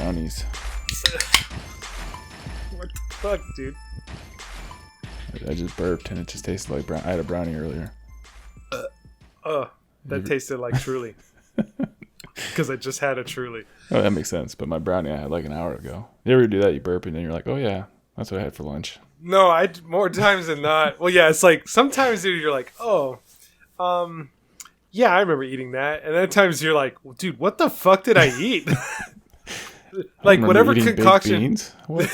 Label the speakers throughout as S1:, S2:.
S1: brownies.
S2: What the fuck, dude?
S1: I just burped and it just tasted like brown. I had a brownie earlier.
S2: That tasted like Truly. Because I just had a Truly.
S1: Oh, that makes sense. But my brownie I had like an hour ago. You ever do that? You burp and then you're like, oh yeah, that's what I had for lunch.
S2: No, more times than not. Well, yeah, it's like sometimes, dude, you're like, yeah, I remember eating that. And then at times you're like, well, dude, what the fuck did I eat? Like whatever concoction.
S1: What?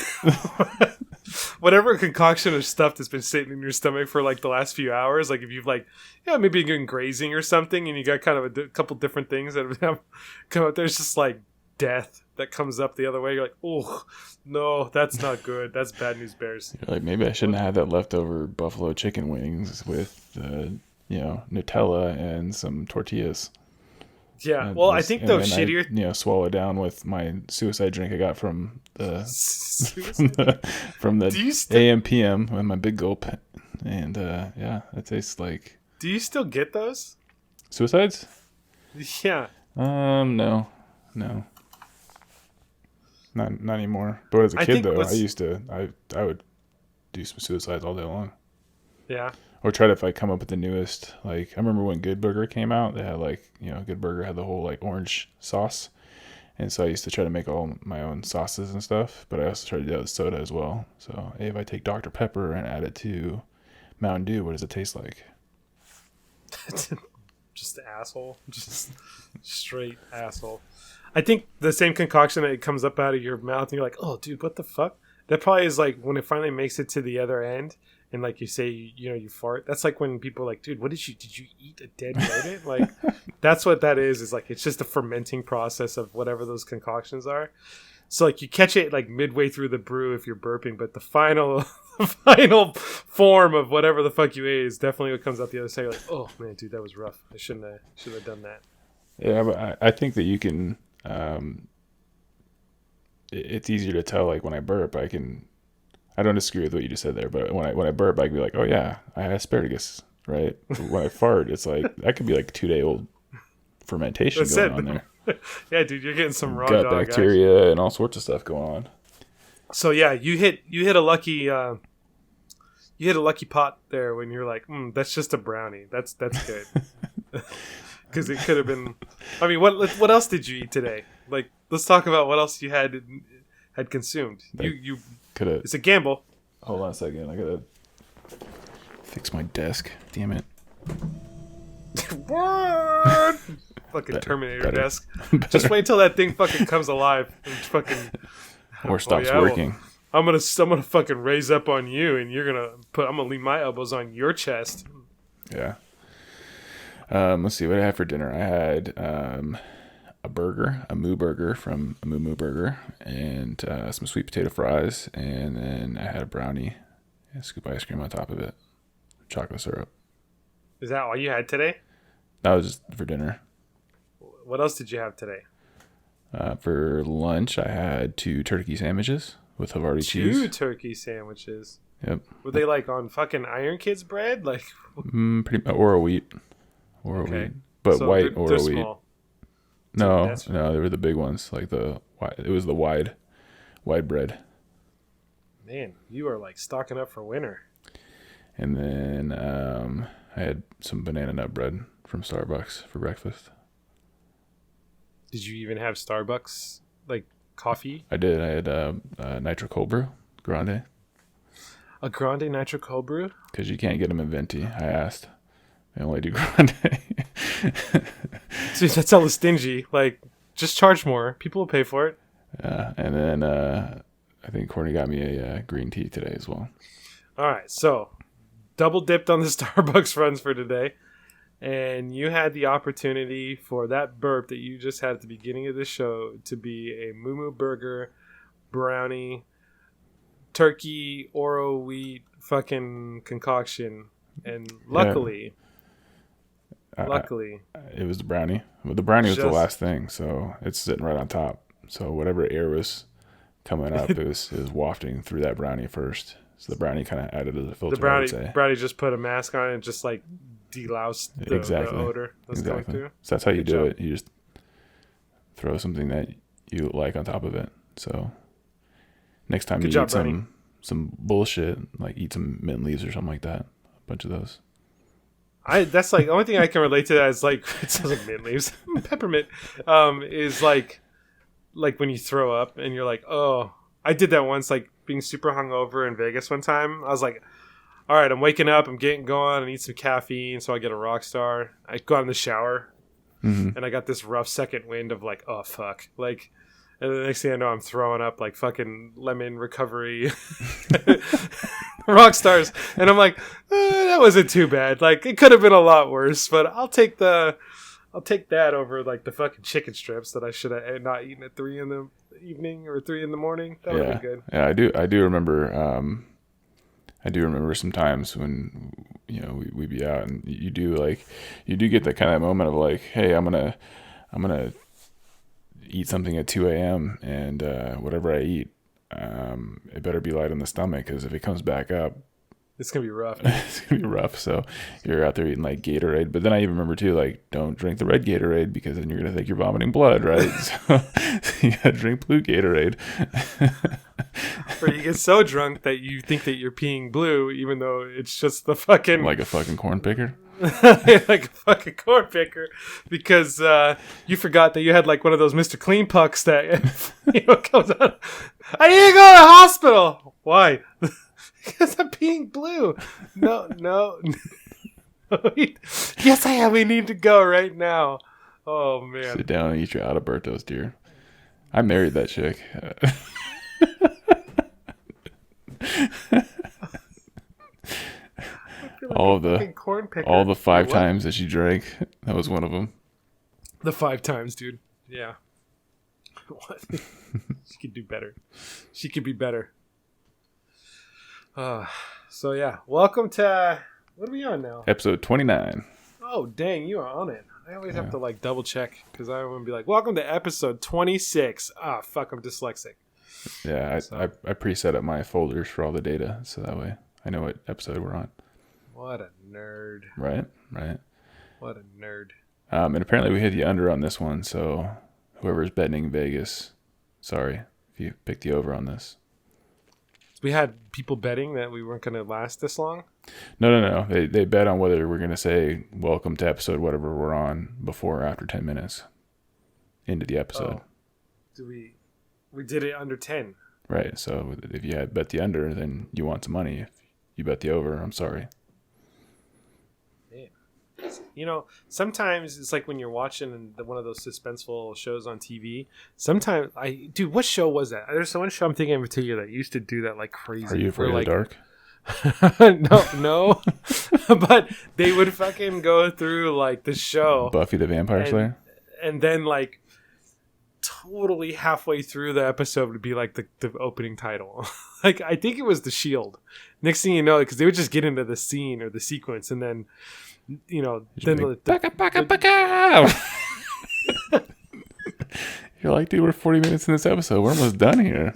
S2: Whatever concoction of stuff that's been sitting in your stomach for like the last few hours, like if you've like, maybe you're getting grazing or something and you got kind of a couple different things that have come up, there's just like death that comes up the other way. You're like, oh, no, that's not good. That's bad news bears.
S1: You're like, maybe I shouldn't have had that leftover buffalo chicken wings with, Nutella and some tortillas.
S2: Yeah, well, I think those shittier...
S1: swallow down with my suicide drink I got from the AM PM with my big gulp. And, it tastes like...
S2: Do you still get those?
S1: Suicides?
S2: Yeah.
S1: No. Not anymore. But as a kid, though, I used to... I would do some suicides all day long.
S2: Yeah.
S1: Or try to, if I come up with the newest, like, I remember when Good Burger came out, they had Good Burger had the whole like orange sauce. And so I used to try to make all my own sauces and stuff, but I also tried to do that with soda as well. So hey, if I take Dr. Pepper and add it to Mountain Dew, what does it taste like?
S2: Just asshole. Just straight asshole. I think the same concoction that comes up out of your mouth and you're like, oh, dude, what the fuck? That probably is like when it finally makes it to the other end. And like you say, you fart. That's like when people are like, dude, what did you eat a dead rodent? Like, that's what that is like, it's just a fermenting process of whatever those concoctions are. So like you catch it like midway through the brew if you're burping, but the final form of whatever the fuck you ate is definitely what comes out the other side. You're like, oh man, dude, that was rough. I shouldn't have done that.
S1: Yeah, but I think that you can, it's easier to tell, like when I burp, I don't disagree with what you just said there, but when I burp, I can be like, oh yeah, I had asparagus, right? When I fart, it's like, that could be like 2-day-old fermentation going on there.
S2: Yeah, dude, you're getting some raw
S1: gut bacteria and all sorts of stuff going on.
S2: So yeah, you hit a lucky pot there when you're like, that's just a brownie. That's good. Because it could have been. I mean, what else did you eat today? Like, let's talk about what else you had consumed. You coulda. It's a gamble.
S1: Hold on a second. I gotta fix my desk. Damn it.
S2: What? Fucking Terminator desk. Just wait until that thing fucking comes alive and fucking
S1: or stops working.
S2: Well, I'm gonna fucking raise up on you, and I'm gonna lean my elbows on your chest.
S1: Yeah. Let's see what I had for dinner. I had a moo burger from a Moo Burger, and some sweet potato fries, and then I had a brownie and scoop ice cream on top of it, chocolate syrup.
S2: Is that all you had today?
S1: That was just for dinner.
S2: What else did you have today?
S1: For lunch, I had 2 turkey sandwiches with Havarti cheese.
S2: 2 turkey sandwiches?
S1: Yep.
S2: Were they like on fucking Iron Kids bread? Like
S1: pretty Oro wheat. Wheat. But so white Oro wheat. Small. No, they were the big ones. Like it was the wide bread.
S2: Man, you are like stocking up for winter.
S1: And then I had some banana nut bread from Starbucks for breakfast.
S2: Did you even have Starbucks like coffee?
S1: I did. I had nitro cold brew grande.
S2: A grande nitro cold brew?
S1: Because you can't get them in venti. I asked. They only do grande.
S2: Dude, that's hella stingy. Like, just charge more. People will pay for it.
S1: And then I think Courtney got me a green tea today as well.
S2: All right, so double dipped on the Starbucks runs for today, and you had the opportunity for that burp that you just had at the beginning of the show to be a Moo Burger, brownie, turkey, Oro wheat fucking concoction, and luckily.
S1: It was the brownie. Well, the brownie was the last thing, so it's sitting right on top. So whatever air was coming up, it was wafting through that brownie first. So the brownie kind of added to the filter.
S2: The brownie just put a mask on and just like deloused the odor that's going through.
S1: So that's how you do it. You just throw something that you like on top of it. So next time
S2: Good
S1: you
S2: job,
S1: eat
S2: Bernie.
S1: some bullshit, like eat some mint leaves or something like that. A bunch of those.
S2: That's like the only thing I can relate to that is like it sounds like mint leaves, peppermint. Is like when you throw up and you're like, oh, I did that once, like being super hungover in Vegas one time. I was like, all right, I'm waking up, I'm getting going, I need some caffeine, so I get a Rockstar. I go out in the shower, and I got this rough second wind of like, oh fuck, like. And the next thing I know, I'm throwing up like fucking lemon recovery rock stars. And I'm like, that wasn't too bad. Like, it could have been a lot worse, but I'll take that over like the fucking chicken strips that I should have not eaten at 3 in the evening or 3 in the morning. That would have been good.
S1: Yeah, I do remember. I do remember some times when we'd be out and you do get that kind of moment of like, hey, I'm gonna eat something at 2 a.m. and whatever I eat, it better be light on the stomach, because if it comes back up,
S2: it's gonna be rough.
S1: It's gonna be rough. So you're out there eating like Gatorade, but then I even remember too, like, don't drink the red Gatorade because then you're gonna think you're vomiting blood, right? So you gotta drink blue Gatorade.
S2: Or you get so drunk that you think that you're peeing blue, even though it's just the fucking
S1: like a fucking corn picker.
S2: Like a fucking corn picker, because you forgot that you had like one of those Mr. Clean pucks that comes out. I need to go to the hospital. Why? Because I'm peeing blue. No. Yes, I am. We need to go right now. Oh man.
S1: Sit down and eat your Adalbertos, dear. I married that chick. All the 5 times that she drank, that was one of them.
S2: The 5 times, dude. Yeah. What? She could do better. She could be better. So yeah, welcome to what are we on now?
S1: Episode 29.
S2: Oh dang, you are on it. I always have to like double check because I want to be like, welcome to episode 26. Ah, fuck, I'm dyslexic.
S1: Yeah, I preset up my folders for all the data, so that way I know what episode we're on.
S2: What a nerd.
S1: Right.
S2: What a nerd.
S1: And apparently we hit the under on this one, so whoever's betting in Vegas, sorry if you picked the over on this.
S2: We had people betting that we weren't going to last this long?
S1: No. They bet on whether we're going to say welcome to episode whatever we're on before or after 10 minutes into the episode.
S2: We did it under 10.
S1: Right, so if you had bet the under, then you want some money. If you bet the over, I'm sorry.
S2: Sometimes it's like when you're watching one of those suspenseful shows on TV. Sometimes what show was that? There's one show I'm thinking of particular that used to do that like crazy.
S1: Are You Afraid of the Dark?
S2: No. But they would fucking go through like the show.
S1: Buffy the Vampire Slayer?
S2: And then like totally halfway through the episode would be like the opening title. Like I think it was The Shield. Next thing you know, because they would just get into the scene or the sequence and then then
S1: you're like, dude, we're 40 minutes in this episode. We're almost done here.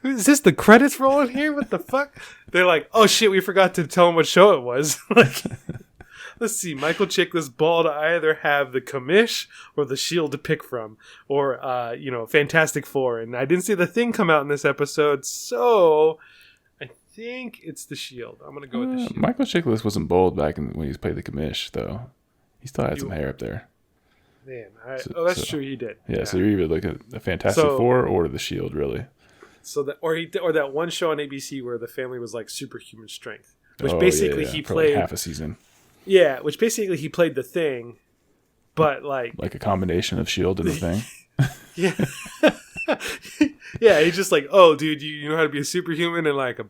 S2: Is this the credits rolling here? What the fuck? They're like, oh shit, we forgot to tell them what show it was. Like, let's see, Michael Chiklis ball to either have the Commish or the Shield to pick from, or Fantastic Four. And I didn't see the Thing come out in this episode, so I think it's the Shield. I'm gonna go with the Shield.
S1: Michael Chiklis wasn't bold back when he played the Commish, though. He still had some hair up there.
S2: Man, that's true. He did.
S1: Yeah, so you're either looking at the Fantastic Four or the Shield, really.
S2: So that or that one show on ABC where the family was like superhuman strength, which basically he
S1: for
S2: played
S1: like half a season.
S2: Yeah, which basically he played the Thing, but like
S1: a combination of Shield and the Thing.
S2: Yeah, yeah. He's just like, oh, dude, you know how to be a superhuman and like a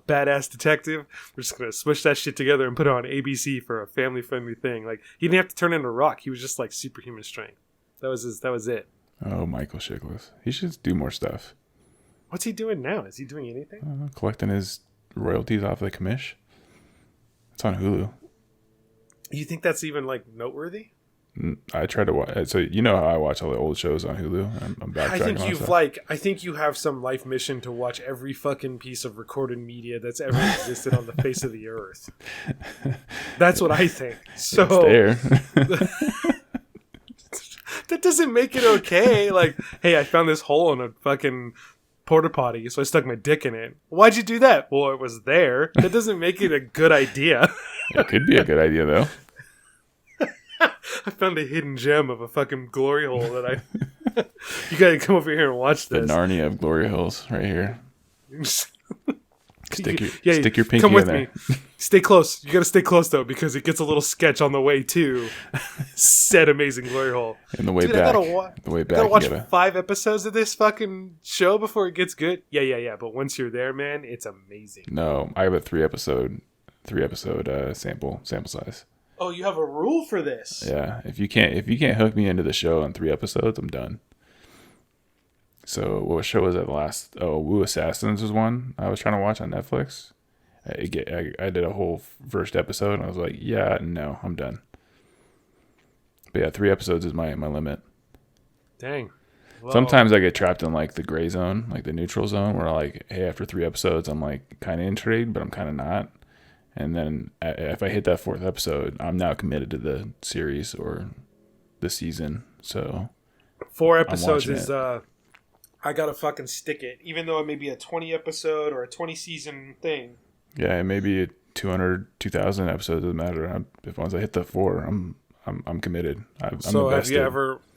S2: badass detective. We're just gonna smush that shit together and put it on ABC for a family-friendly thing. Like he didn't have to turn into Rock. He was just like superhuman strength. That was it.
S1: Oh, Michael Chiklis. He should do more stuff.
S2: What's he doing now? Is he doing anything?
S1: Collecting his royalties off the commish. It's on Hulu.
S2: You think that's even like noteworthy?
S1: I try to watch. So how I watch all the old shows on Hulu. I'm backtracking.
S2: I think you have some life mission to watch every fucking piece of recorded media that's ever existed on the face of the earth. That's what I think. So
S1: it's there.
S2: That doesn't make it okay. Like, hey, I found this hole in a fucking porta potty, so I stuck my dick in it. Why'd you do that? Well, it was there. That doesn't make it a good idea.
S1: It could be a good idea though.
S2: I found a hidden gem of a fucking glory hole that I. You gotta come over here and watch
S1: The
S2: this.
S1: Narnia of glory holes, right here. Stick your pinky
S2: come with
S1: in there.
S2: me. Stay close. You gotta stay close though, because it gets a little sketch on the way to said amazing glory hole.
S1: And the way
S2: Dude,
S1: back.
S2: I
S1: You
S2: gotta watch
S1: gotta-
S2: 5 episodes of this fucking show before it gets good. Yeah. But once you're there, man, it's amazing.
S1: No, I have a 3-episode sample size.
S2: Oh, you have a rule for this?
S1: Yeah, if you can't hook me into the show in 3 episodes, I'm done. So what show was that last? Oh, Wu Assassins was one I was trying to watch on Netflix. I did a whole first episode and I was like, yeah, no, I'm done. But yeah, 3 episodes is my limit.
S2: Dang. Well,
S1: Sometimes I get trapped in like the gray zone, like the neutral zone, where like, hey, after 3 episodes, I'm like kind of intrigued, but I'm kind of not. And then if I hit that 4th episode, I'm now committed to the series or the season. So
S2: 4 episodes
S1: watching
S2: is I gotta fucking stick it, even though it may be a 20 episode or a 20 season thing.
S1: yeah, it may be 200, 2,000 episodes. Doesn't matter. If once I hit the 4, I'm committed. I'm
S2: So
S1: invested.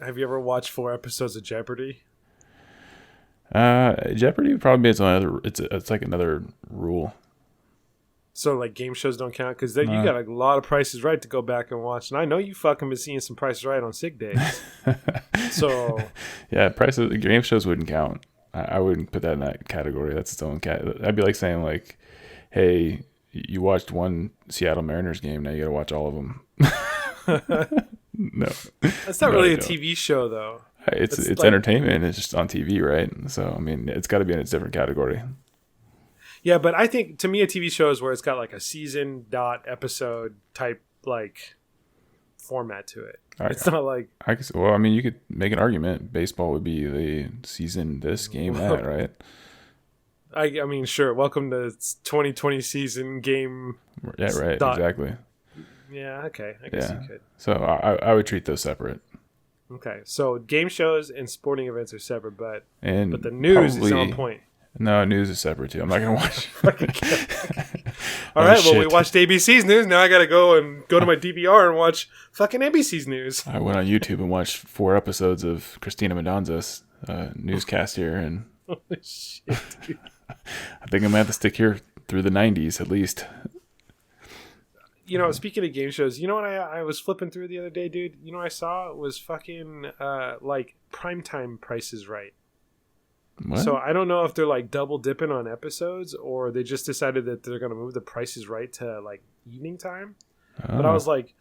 S2: have you ever watched 4 episodes of Jeopardy?
S1: Jeopardy would probably be its own other. It's like another rule.
S2: So like game shows don't count because then you got a lot of Prices Right to go back and watch, and I know you fucking been seeing some Prices Right on sick days. So
S1: Yeah, game shows wouldn't count. I wouldn't put that in that category. That's its own cat. That'd be like saying like, hey, you watched one Seattle Mariners game, now you got to watch all of them. No,
S2: that's not
S1: No,
S2: really
S1: I
S2: a
S1: don't.
S2: TV show though.
S1: it's
S2: like-
S1: entertainment. It's just on TV, right? So I mean, it's got to be in its different category.
S2: Yeah, but I think to me a TV show is where it's got like a season episode type like format to it. It's not like
S1: Well, I mean, you could make an argument. Baseball would be the season this, game that, right?
S2: I mean, sure. Welcome to 2020 season game.
S1: Yeah, right. Exactly.
S2: Yeah, okay. I guess
S1: Yeah.
S2: you could.
S1: So I would treat those separate.
S2: Okay, so game shows and sporting events are separate, but
S1: And
S2: the news is
S1: probably-
S2: on point.
S1: No, news is separate too. I'm not gonna watch.
S2: All right, well, we
S1: shit.
S2: watched ABC's news. Now I got to go to my DVR and watch fucking ABC's news.
S1: I went on YouTube and watched 4 episodes of Christina Mendonza's newscast here, and
S2: Holy shit, dude.
S1: I think I'm gonna have to stick here through the 90s at least.
S2: You know, speaking of game shows, you know what I was flipping through the other day, dude? You know what I saw? It was fucking like primetime Prices Right.
S1: What?
S2: So I don't know if they're like double dipping on episodes or they just decided that they're going to move the Prices Right to like evening time. But I was like,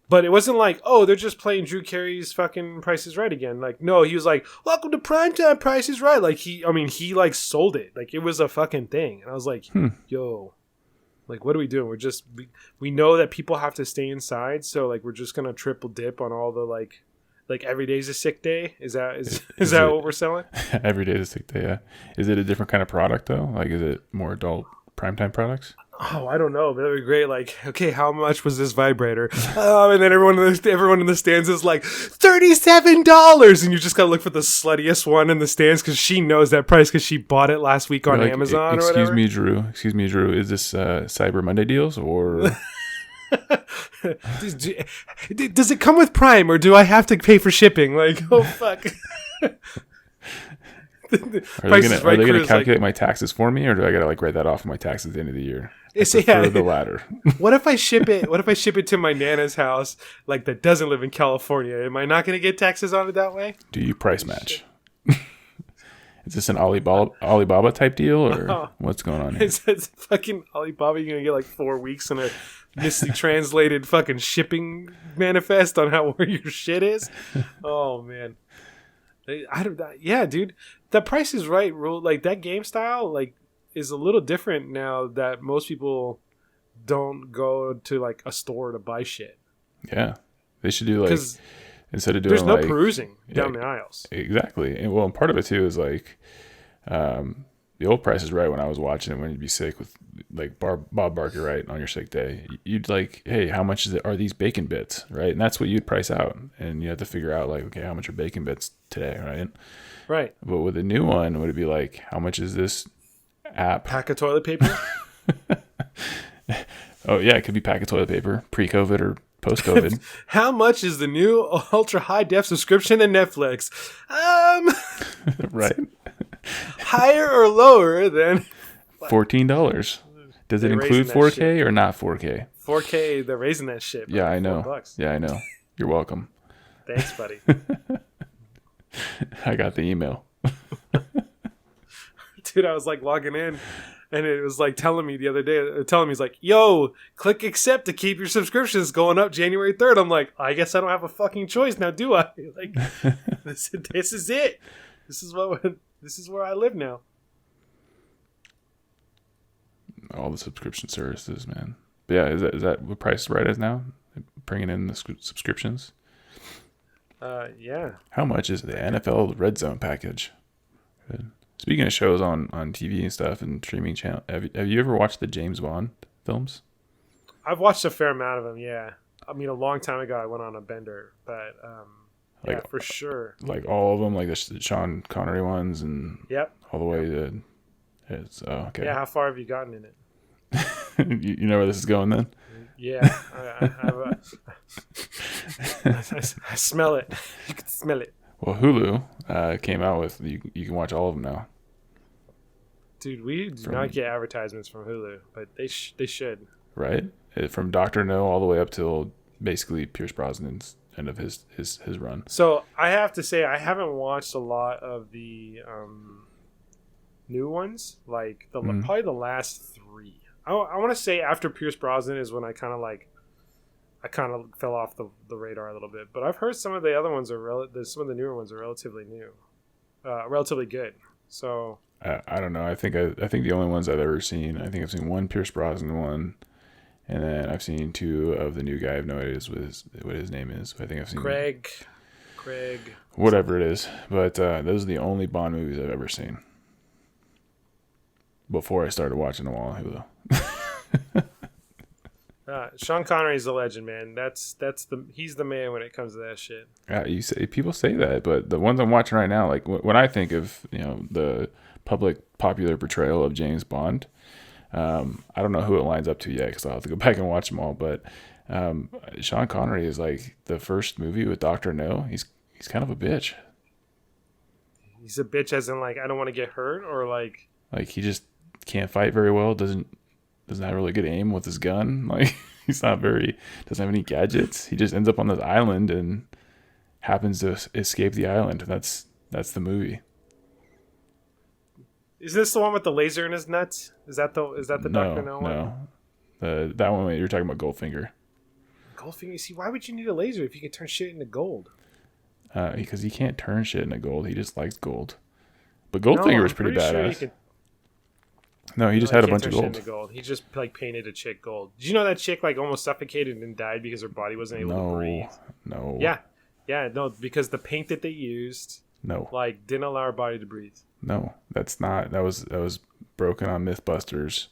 S2: but it wasn't like, oh, they're just playing Drew Carey's fucking Prices Right again. Like, no, he was like, welcome to primetime Prices Right. Like he like sold it. Like it was a fucking thing. And I was like, yo, like, what are we doing? We're just, we know that people have to stay inside. So like, we're just going to triple dip on all the like every day's a sick day. Is that what we're selling?
S1: Every day is a sick day. Yeah. Is it a different kind of product though? Like, is it more adult primetime products?
S2: Oh, I don't know, but that'd be great. Like, okay, how much was this vibrator? And then everyone in the stands is like $37, and you just gotta look for the sluttiest one in the stands because she knows that price because she bought it last week on
S1: Like,
S2: Amazon or
S1: Excuse
S2: whatever.
S1: me, Drew. Is this Cyber Monday deals or?
S2: Does it come with Prime or do I have to pay for shipping? Like, oh fuck.
S1: Are they gonna calculate my taxes for me, or do I gotta like write that off of my taxes at the end of the year? I prefer the latter.
S2: What if I ship it to my nana's house, like that doesn't live in California? Am I not going to get taxes on it that way?
S1: Do you price match? Is this an Alibaba type deal, or what's going on here?
S2: It's fucking Alibaba. You're going to get like 4 weeks in a misty translated fucking shipping manifest on where your shit is. Oh man. Yeah, dude. The Price is Right rule, like that game style, like is a little different now that most people don't go to like a store to buy shit.
S1: Yeah, they should do like instead of doing
S2: there's no perusing down the aisles.
S1: Exactly. And well, and part of it too is like the old Price is Right, when I was watching it, when you'd be sick with like Bob Barker, right, on your sick day, you'd like, hey, how much is it? Are these bacon bits, right? And that's what you'd price out, and you have to figure out like, okay, how much are bacon bits today, right?
S2: Right.
S1: But with a new one, would it be like, how much is this app?
S2: Pack of toilet paper.
S1: Oh yeah, it could be pack of toilet paper, pre-COVID or post-COVID.
S2: How much is the new ultra high def subscription to Netflix?
S1: Right.
S2: Higher or lower than
S1: $14. Does it include 4K or not 4K?
S2: 4K? They're raising that shit.
S1: Yeah, I know.
S2: $4.
S1: Yeah, I know. You're welcome.
S2: Thanks, buddy.
S1: I got the email.
S2: Dude, I was like logging in, and it was like telling me the other day, he's like, yo, click accept to keep your subscriptions going up January 3rd. I'm like, I guess I don't have a fucking choice now, do I? Like, this is it. This is where I live now.
S1: All the subscription services, man. But yeah, is that what Price is Right is now? Bringing in the subscriptions?
S2: Yeah.
S1: How much is the NFL Red Zone package? Good. Speaking of shows on TV and stuff and streaming channel, have you ever watched the James Bond films?
S2: I've watched a fair amount of them, yeah. I mean, a long time ago I went on a bender, but yeah, for sure.
S1: Like all of them, like the Sean Connery ones, and
S2: yep,
S1: all the way to it's okay.
S2: Yeah, how far have you gotten in it?
S1: you know where this is going then?
S2: Yeah, I smell it. You can smell it.
S1: Well, Hulu came out with you can watch all of them now.
S2: Dude, we do not get advertisements from Hulu, but they should.
S1: Right? From Dr. No all the way up till basically Pierce Brosnan's end of his run.
S2: So I have to say I haven't watched a lot of the new ones, like probably the last 3. I want to say after Pierce Brosnan is when I kind of fell off the radar a little bit. But I've heard some of the other ones some of the newer ones are relatively new, relatively good. So
S1: I don't know. I think the only ones I've ever seen, I think I've seen one Pierce Brosnan one, and then I've seen 2 of the new guy. I have no idea what his name is. I think I've seen
S2: Craig,
S1: whatever it is. But those are the only Bond movies I've ever seen. Before I started watching them all on Hulu.
S2: Sean Connery's a legend, man. He's the man when it comes to that shit.
S1: People say that, but the ones I'm watching right now, like when I think of the popular portrayal of James Bond, I don't know who it lines up to yet because I'll have to go back and watch them all. But Sean Connery is like the first movie with Dr. No. He's kind of a bitch.
S2: He's a bitch, as in like I don't want to get hurt, or like
S1: he just can't fight very well. Doesn't have really good aim with his gun. Like doesn't have any gadgets. He just ends up on this island and happens to escape the island. That's the movie.
S2: Is this the one with the laser in his nuts? Is that the Dr. No one?
S1: No. That one you're talking about Goldfinger.
S2: Goldfinger. See, why would you need a laser if you can turn shit into gold?
S1: Because he can't turn shit into gold. He just likes gold. But Goldfinger was pretty badass. Sure no, he just had a bunch of gold. He
S2: just like painted a chick gold. Did you know that chick like almost suffocated and died because her body wasn't able to breathe?
S1: No.
S2: Yeah, no, because the paint that they used like didn't allow her body to breathe.
S1: No, that's not. That was broken on Mythbusters.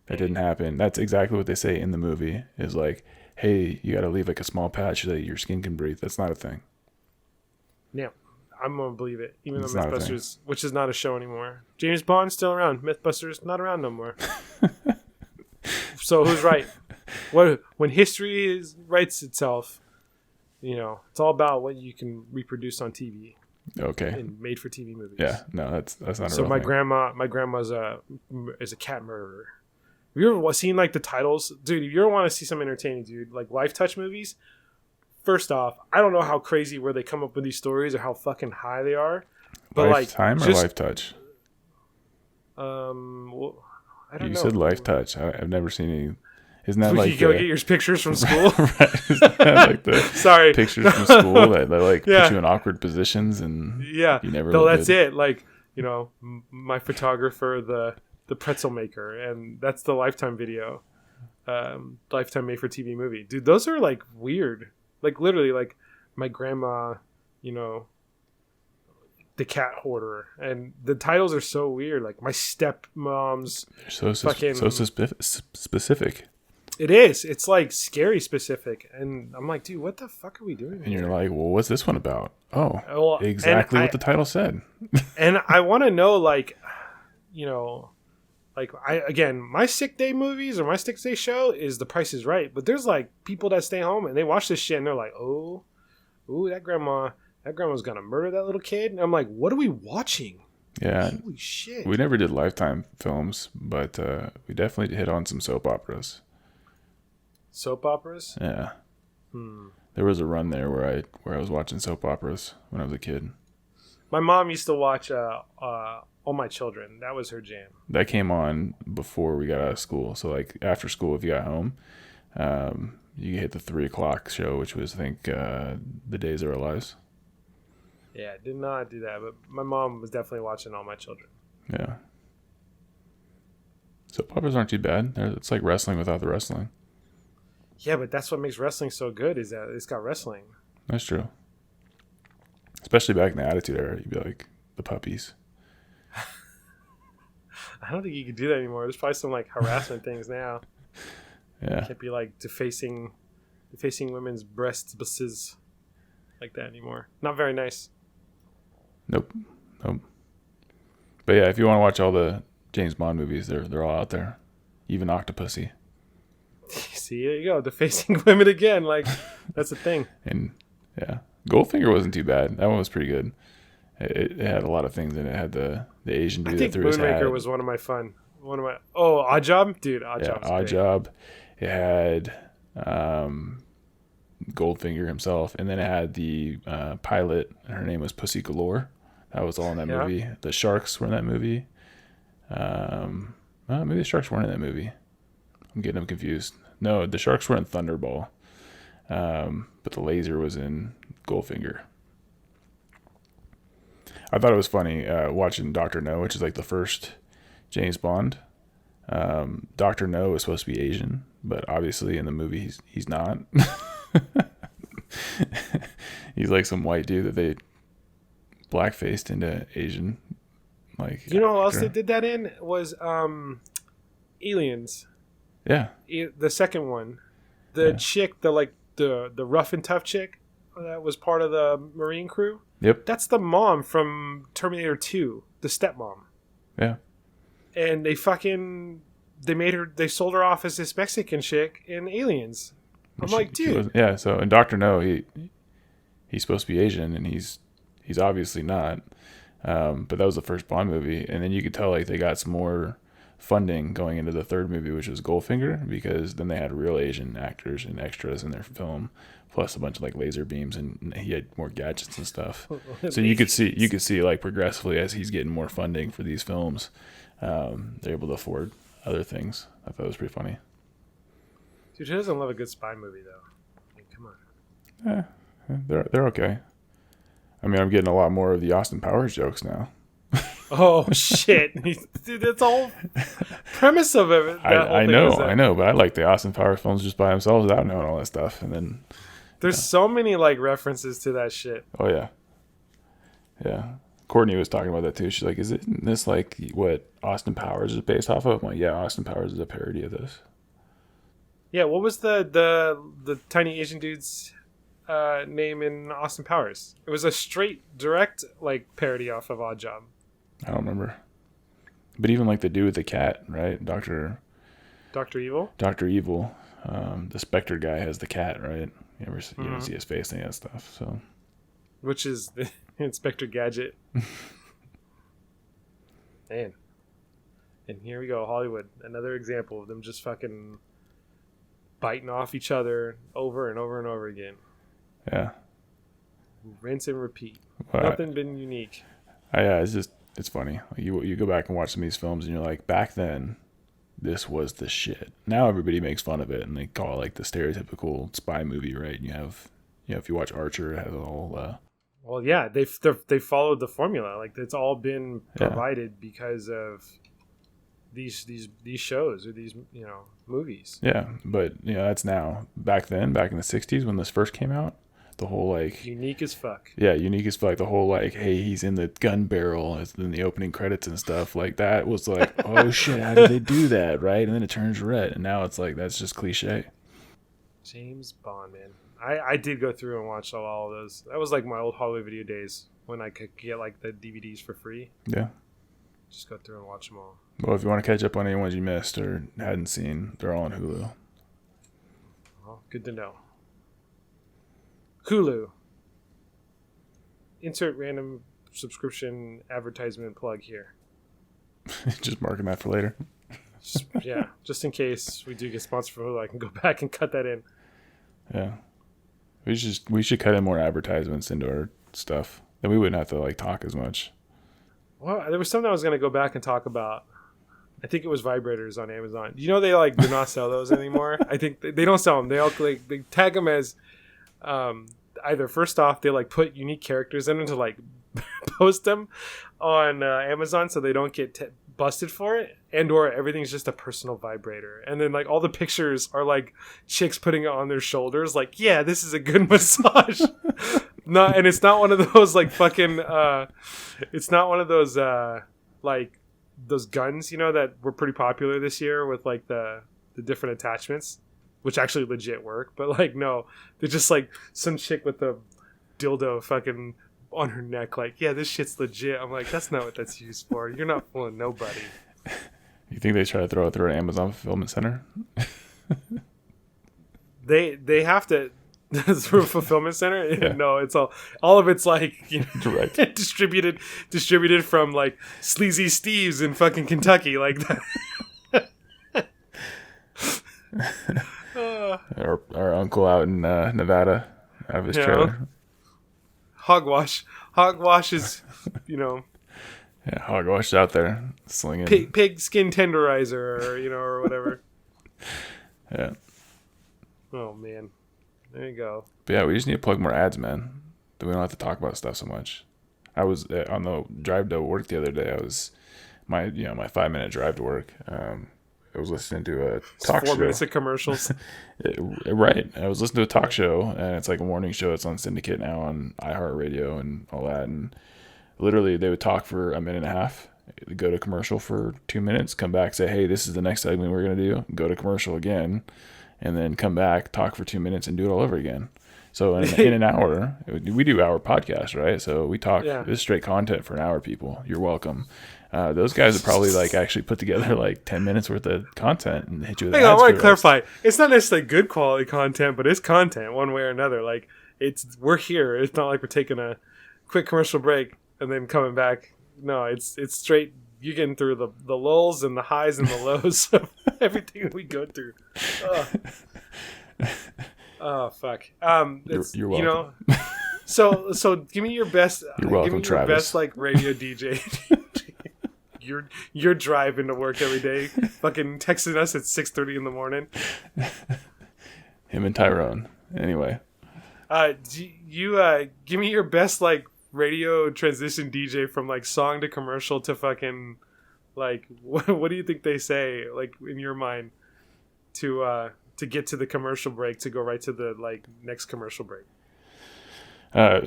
S1: That didn't happen. That's exactly what they say in the movie. Is like, hey, you got to leave like a small patch so that your skin can breathe. That's not a thing.
S2: Yeah. I'm gonna believe it, even though Mythbusters, which is not a show anymore. James Bond's still around. Mythbusters not around no more. So who's right? When history writes itself, it's all about what you can reproduce on TV.
S1: Okay.
S2: In made-for-TV movies.
S1: Yeah, no, that's not. A
S2: so
S1: real
S2: my
S1: thing.
S2: my grandma's is a cat murderer. Have you ever seen like the titles, dude? If you ever want to see some entertaining, dude, like Life Touch movies. First off, I don't know how crazy where they come up with these stories or how fucking high they are. But
S1: Lifetime or Life Touch?
S2: Well, I don't know.
S1: You said Life Touch. I've never seen any. Isn't that like
S2: you go get your pictures from school?
S1: Right? Isn't that like the pictures from school that like put you in awkward positions and you never.
S2: No, that's it. Like my photographer, the pretzel maker, and that's the Lifetime video, Lifetime made for TV movie. Dude, those are like weird. Like literally, like my grandma, The Cat Hoarder, and the titles are so weird. Like My Stepmom's
S1: So
S2: fucking.
S1: specific.
S2: It is. It's like scary specific, and I'm like, dude, what the fuck are we doing?
S1: And you're like, well, what's this one about? Oh,
S2: well,
S1: exactly what the title said.
S2: And I want to know, like, you know, like my sick day movies or my sick day show is The Price is Right, but there's like people that stay home and they watch this shit and they're like, ooh, that grandma's gonna murder that little kid. And I'm like, what are we watching?
S1: Yeah.
S2: Holy shit.
S1: We never did Lifetime films, but we definitely hit on some soap operas.
S2: Soap operas?
S1: Yeah. There was a run there where I was watching soap operas when I was a kid.
S2: My mom used to watch All My Children. That was her jam.
S1: That came on before we got out of school. So like after school, if you got home, you hit the 3:00 show, which was I think The Days of Our Lives.
S2: Yeah, I did not do that, but my mom was definitely watching All My Children.
S1: Yeah. Soap operas aren't too bad. It's like wrestling without the wrestling.
S2: Yeah, but that's what makes wrestling so good is that it's got wrestling.
S1: That's true. Especially back in the Attitude Era, you'd be like the puppies.
S2: I don't think you could do that anymore. There's probably some like harassment things now.
S1: Yeah.
S2: You can't be like defacing women's breasts like that anymore. Not very nice.
S1: Nope. But yeah, if you want to watch all the James Bond movies, they're all out there. Even Octopussy.
S2: See, there you go, defacing women again. Like that's the thing.
S1: And yeah, Goldfinger wasn't too bad. That one was pretty good. It had a lot of things in it. It had the Asian dude that threw his hat.
S2: Moonraker was one of my Odd Job, dude. Odd
S1: Job. It had Goldfinger himself, and then it had the pilot. Her name was Pussy Galore. That was all in that movie. The sharks were in that movie. Maybe the sharks weren't in that movie. I'm getting them confused. No, the sharks were in Thunderball, but the laser was in Goldfinger. I thought it was funny watching Dr. No, which is like the first James Bond. Dr. No is supposed to be Asian, but obviously in the movie he's not. He's like some white dude that they blackfaced into Asian. Like,
S2: you know who else they did that in was Aliens.
S1: Yeah.
S2: The second one. The chick, the rough and tough chick that was part of the Marine crew.
S1: Yep.
S2: That's the mom from Terminator 2, the stepmom.
S1: Yeah.
S2: And they sold her off as this Mexican chick in Aliens. I'm like, dude.
S1: Yeah, so in Dr. No, he's supposed to be Asian, and he's obviously not. But that was the first Bond movie, and then you could tell like they got some more funding going into the third movie, which was Goldfinger, because then they had real Asian actors and extras in their film, plus a bunch of like laser beams, and he had more gadgets and stuff. So you could see like progressively as he's getting more funding for these films, they're able to afford other things. I thought it was pretty funny.
S2: Dude, who doesn't love a good spy movie though? I mean, come on.
S1: Yeah, they're okay. I mean, I'm getting a lot more of the Austin Powers jokes now.
S2: Oh shit, dude! That's the whole premise of it.
S1: I know, but I like the Austin Powers films just by themselves without knowing all that stuff. And then
S2: there's so many like references to that shit.
S1: Oh yeah. Courtney was talking about that too. She's like, "Isn't this like what Austin Powers is based off of?" I'm like, "Yeah, Austin Powers is a parody of this."
S2: Yeah, what was the tiny Asian dude's name in Austin Powers? It was a straight, direct like parody off of Odd Job.
S1: I don't remember. But even like the dude with the cat, right? Dr.
S2: Evil?
S1: Dr. Evil. The Spectre guy has the cat, right? You ever see his face and that stuff. So,
S2: which is the Inspector Gadget. Man. And here we go, Hollywood. Another example of them just fucking biting off each other over and over and over again.
S1: Yeah.
S2: Rinse and repeat.
S1: Well,
S2: Nothing been unique.
S1: It's funny. Like you go back and watch some of these films and you're like, back then, this was the shit. Now everybody makes fun of it and they call it like the stereotypical spy movie, right? And you have, if you watch Archer, it has a whole...
S2: Well, yeah, they followed the formula. Like it's all been provided because of these shows or these movies.
S1: Yeah, but that's now. Back then, back in the 60s when this first came out, The whole like
S2: unique as fuck.
S1: Yeah, unique as fuck. The whole like, hey, he's in the gun barrel as in the opening credits and stuff. Like that was like, oh shit, how did they do that, right? And then it turns red, and now it's like that's just cliche.
S2: James Bond, man. I did go through and watch all of those. That was like my old Hollywood video days when I could get like the DVDs for free.
S1: Yeah.
S2: Just go through and watch them all.
S1: Well, if you want to catch up on any ones you missed or hadn't seen, they're all on Hulu.
S2: Well, good to know. Hulu. Insert random subscription advertisement plug here.
S1: Just marking that for later.
S2: Just in case we do get sponsored for Hulu, I can go back and cut that in.
S1: Yeah. We should cut in more advertisements into our stuff. Then we wouldn't have to like talk as much.
S2: Well, there was something I was going to go back and talk about. I think it was vibrators on Amazon. You know, they like do not sell those anymore. I think they don't sell them. They all they tag them as either first off they like put unique characters in them to like post them on Amazon so they don't get busted for it, and or everything's just a personal vibrator, and then like all the pictures are like chicks putting it on their shoulders like, yeah, this is a good massage. And it's not one of those like fucking it's not one of those like those guns, you know, that were pretty popular this year with like the different attachments, which actually legit work, but like no, they're just like some chick with a dildo fucking on her neck like, yeah, this shit's legit. I'm like, that's not what that's used for. You're not fooling nobody.
S1: You think they try to throw it through an Amazon fulfillment center?
S2: They have to through a fulfillment center.
S1: Yeah.
S2: No, it's all of it's like, you know,
S1: direct
S2: distributed from like Sleazy Steve's in fucking Kentucky like that.
S1: Our uncle out in Nevada out of his trailer.
S2: Hogwash is, you know.
S1: Yeah, hogwash out there slinging
S2: pig skin tenderizer, or you know, or whatever.
S1: Yeah.
S2: Oh man, there you go.
S1: But yeah, we just need to plug more ads, man. Then we don't have to talk about stuff so much. I was on the drive to work the other day. I was my 5-minute drive to work. I was listening to a talk show.
S2: 4 minutes of commercials.
S1: Right. I was listening to a talk show, and it's like a morning show. It's on Syndicate now on iHeartRadio and all that. And literally, they would talk for a minute and a half, go to commercial for 2 minutes, come back, say, hey, this is the next segment we're going to do, go to commercial again, and then come back, talk for 2 minutes, and do it all over again. So in an hour, we do our podcast, right? So we talk, This is straight content for an hour, people. You're welcome. Those guys would probably like actually put together like 10 minutes worth of content and hit you with ads.
S2: I want to clarify. It's not necessarily good quality content, but it's content one way or another. Like we're here. It's not like we're taking a quick commercial break and then coming back. No, it's straight. You're getting through the lulls and the highs and the lows of everything that we go through. Oh fuck.
S1: You're welcome.
S2: You know. So give me your best.
S1: You're welcome,
S2: give me
S1: Travis.
S2: your best like radio DJ. You're driving to work every day, fucking texting us at 6:30 in the morning.
S1: Him and Tyrone. Anyway.
S2: You give me your best like radio transition DJ from like song to commercial to fucking like what do you think they say like in your mind to get to the commercial break to go right to the like next commercial break?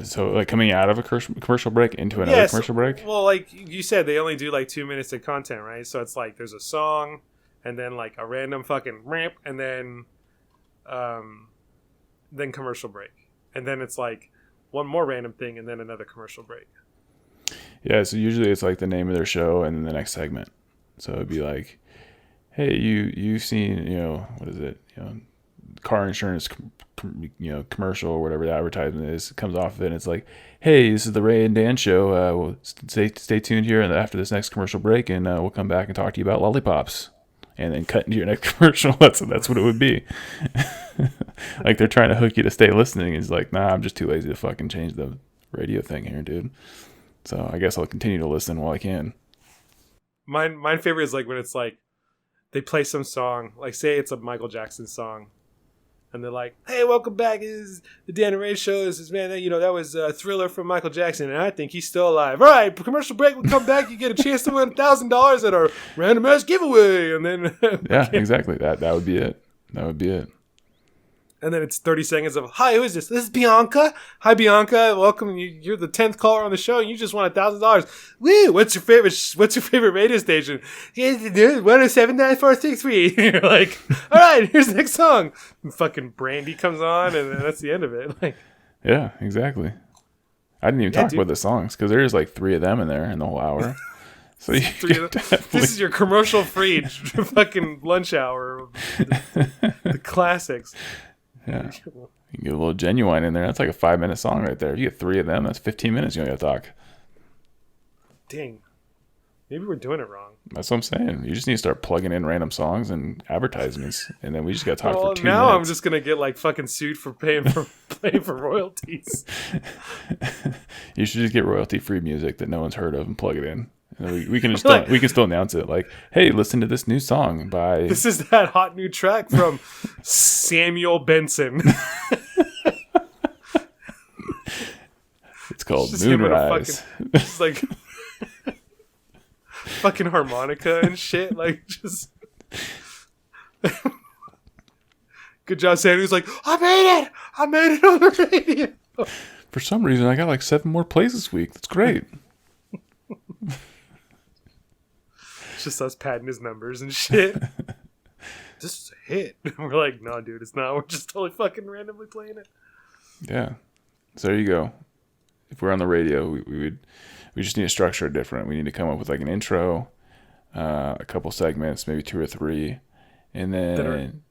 S1: So like coming out of a commercial break into another commercial break?
S2: Well, like you said, they only do like 2 minutes of content, right? So it's like there's a song and then like a random fucking ramp and then commercial break. And then it's like one more random thing and then another commercial break.
S1: Yeah, so usually it's like the name of their show and then the next segment. So it'd be like, hey, you've seen, what is it? Car insurance commercial or whatever the advertisement is, it comes off of it and it's like, hey, this is the Ray and Dan show, we'll stay tuned here and after this next commercial break and we'll come back and talk to you about lollipops, and then cut into your next commercial. That's what it would be. Like they're trying to hook you to stay listening. It's like, nah, I'm just too lazy to fucking change the radio thing here, dude. So I guess I'll continue to listen while I can.
S2: My favorite is like when it's like they play some song, like say it's a Michael Jackson song, and they're like, hey, welcome back. This is the Dan and Ray show. This is, man, that was a Thriller from Michael Jackson, and I think he's still alive. All right, commercial break. We come back. You get a chance to win $1,000 at our random ass giveaway. And then
S1: yeah, exactly. That would be it. That would be it.
S2: And then it's 30 seconds of, hi, who is this? This is Bianca. Hi, Bianca. Welcome. You're the 10th caller on the show, and you just won $1,000. Woo! What's your favorite radio station? 107.463. You're like, all right, here's the next song. And fucking Brandy comes on, and then that's the end of it. Like,
S1: yeah, exactly. I didn't even talk about the songs because there's like 3 of them in there in the whole hour. So you
S2: this is your commercial-free fucking lunch hour. The classics.
S1: Yeah. You can get a little Genuine in there. That's like a 5-minute song right there. If you get 3 of them, that's 15 minutes you only got to talk.
S2: Dang. Maybe we're doing it wrong.
S1: That's what I'm saying. You just need to start plugging in random songs and advertisements, and then we just got to talk for 2 minutes.
S2: Now I'm just going to get like fucking sued for paying for royalties.
S1: You should just get royalty-free music that no one's heard of and plug it in. And we can just we can still announce it like, hey, listen to this new song by...
S2: This is that hot new track from Samuel Benson.
S1: It's called Moonrise.
S2: Just like fucking harmonica and shit. Like, just... Good job, Sandy. He's like, I made it on the radio.
S1: For some reason, I got like 7 more plays this week. That's great.
S2: It's just us padding his numbers and shit. This is a hit. We're like, no, dude, it's not. We're just totally fucking randomly playing it.
S1: Yeah. So there you go. If we're on the radio, we just need to structure it different. We need to come up with like an intro, a couple segments, maybe 2 or 3, and then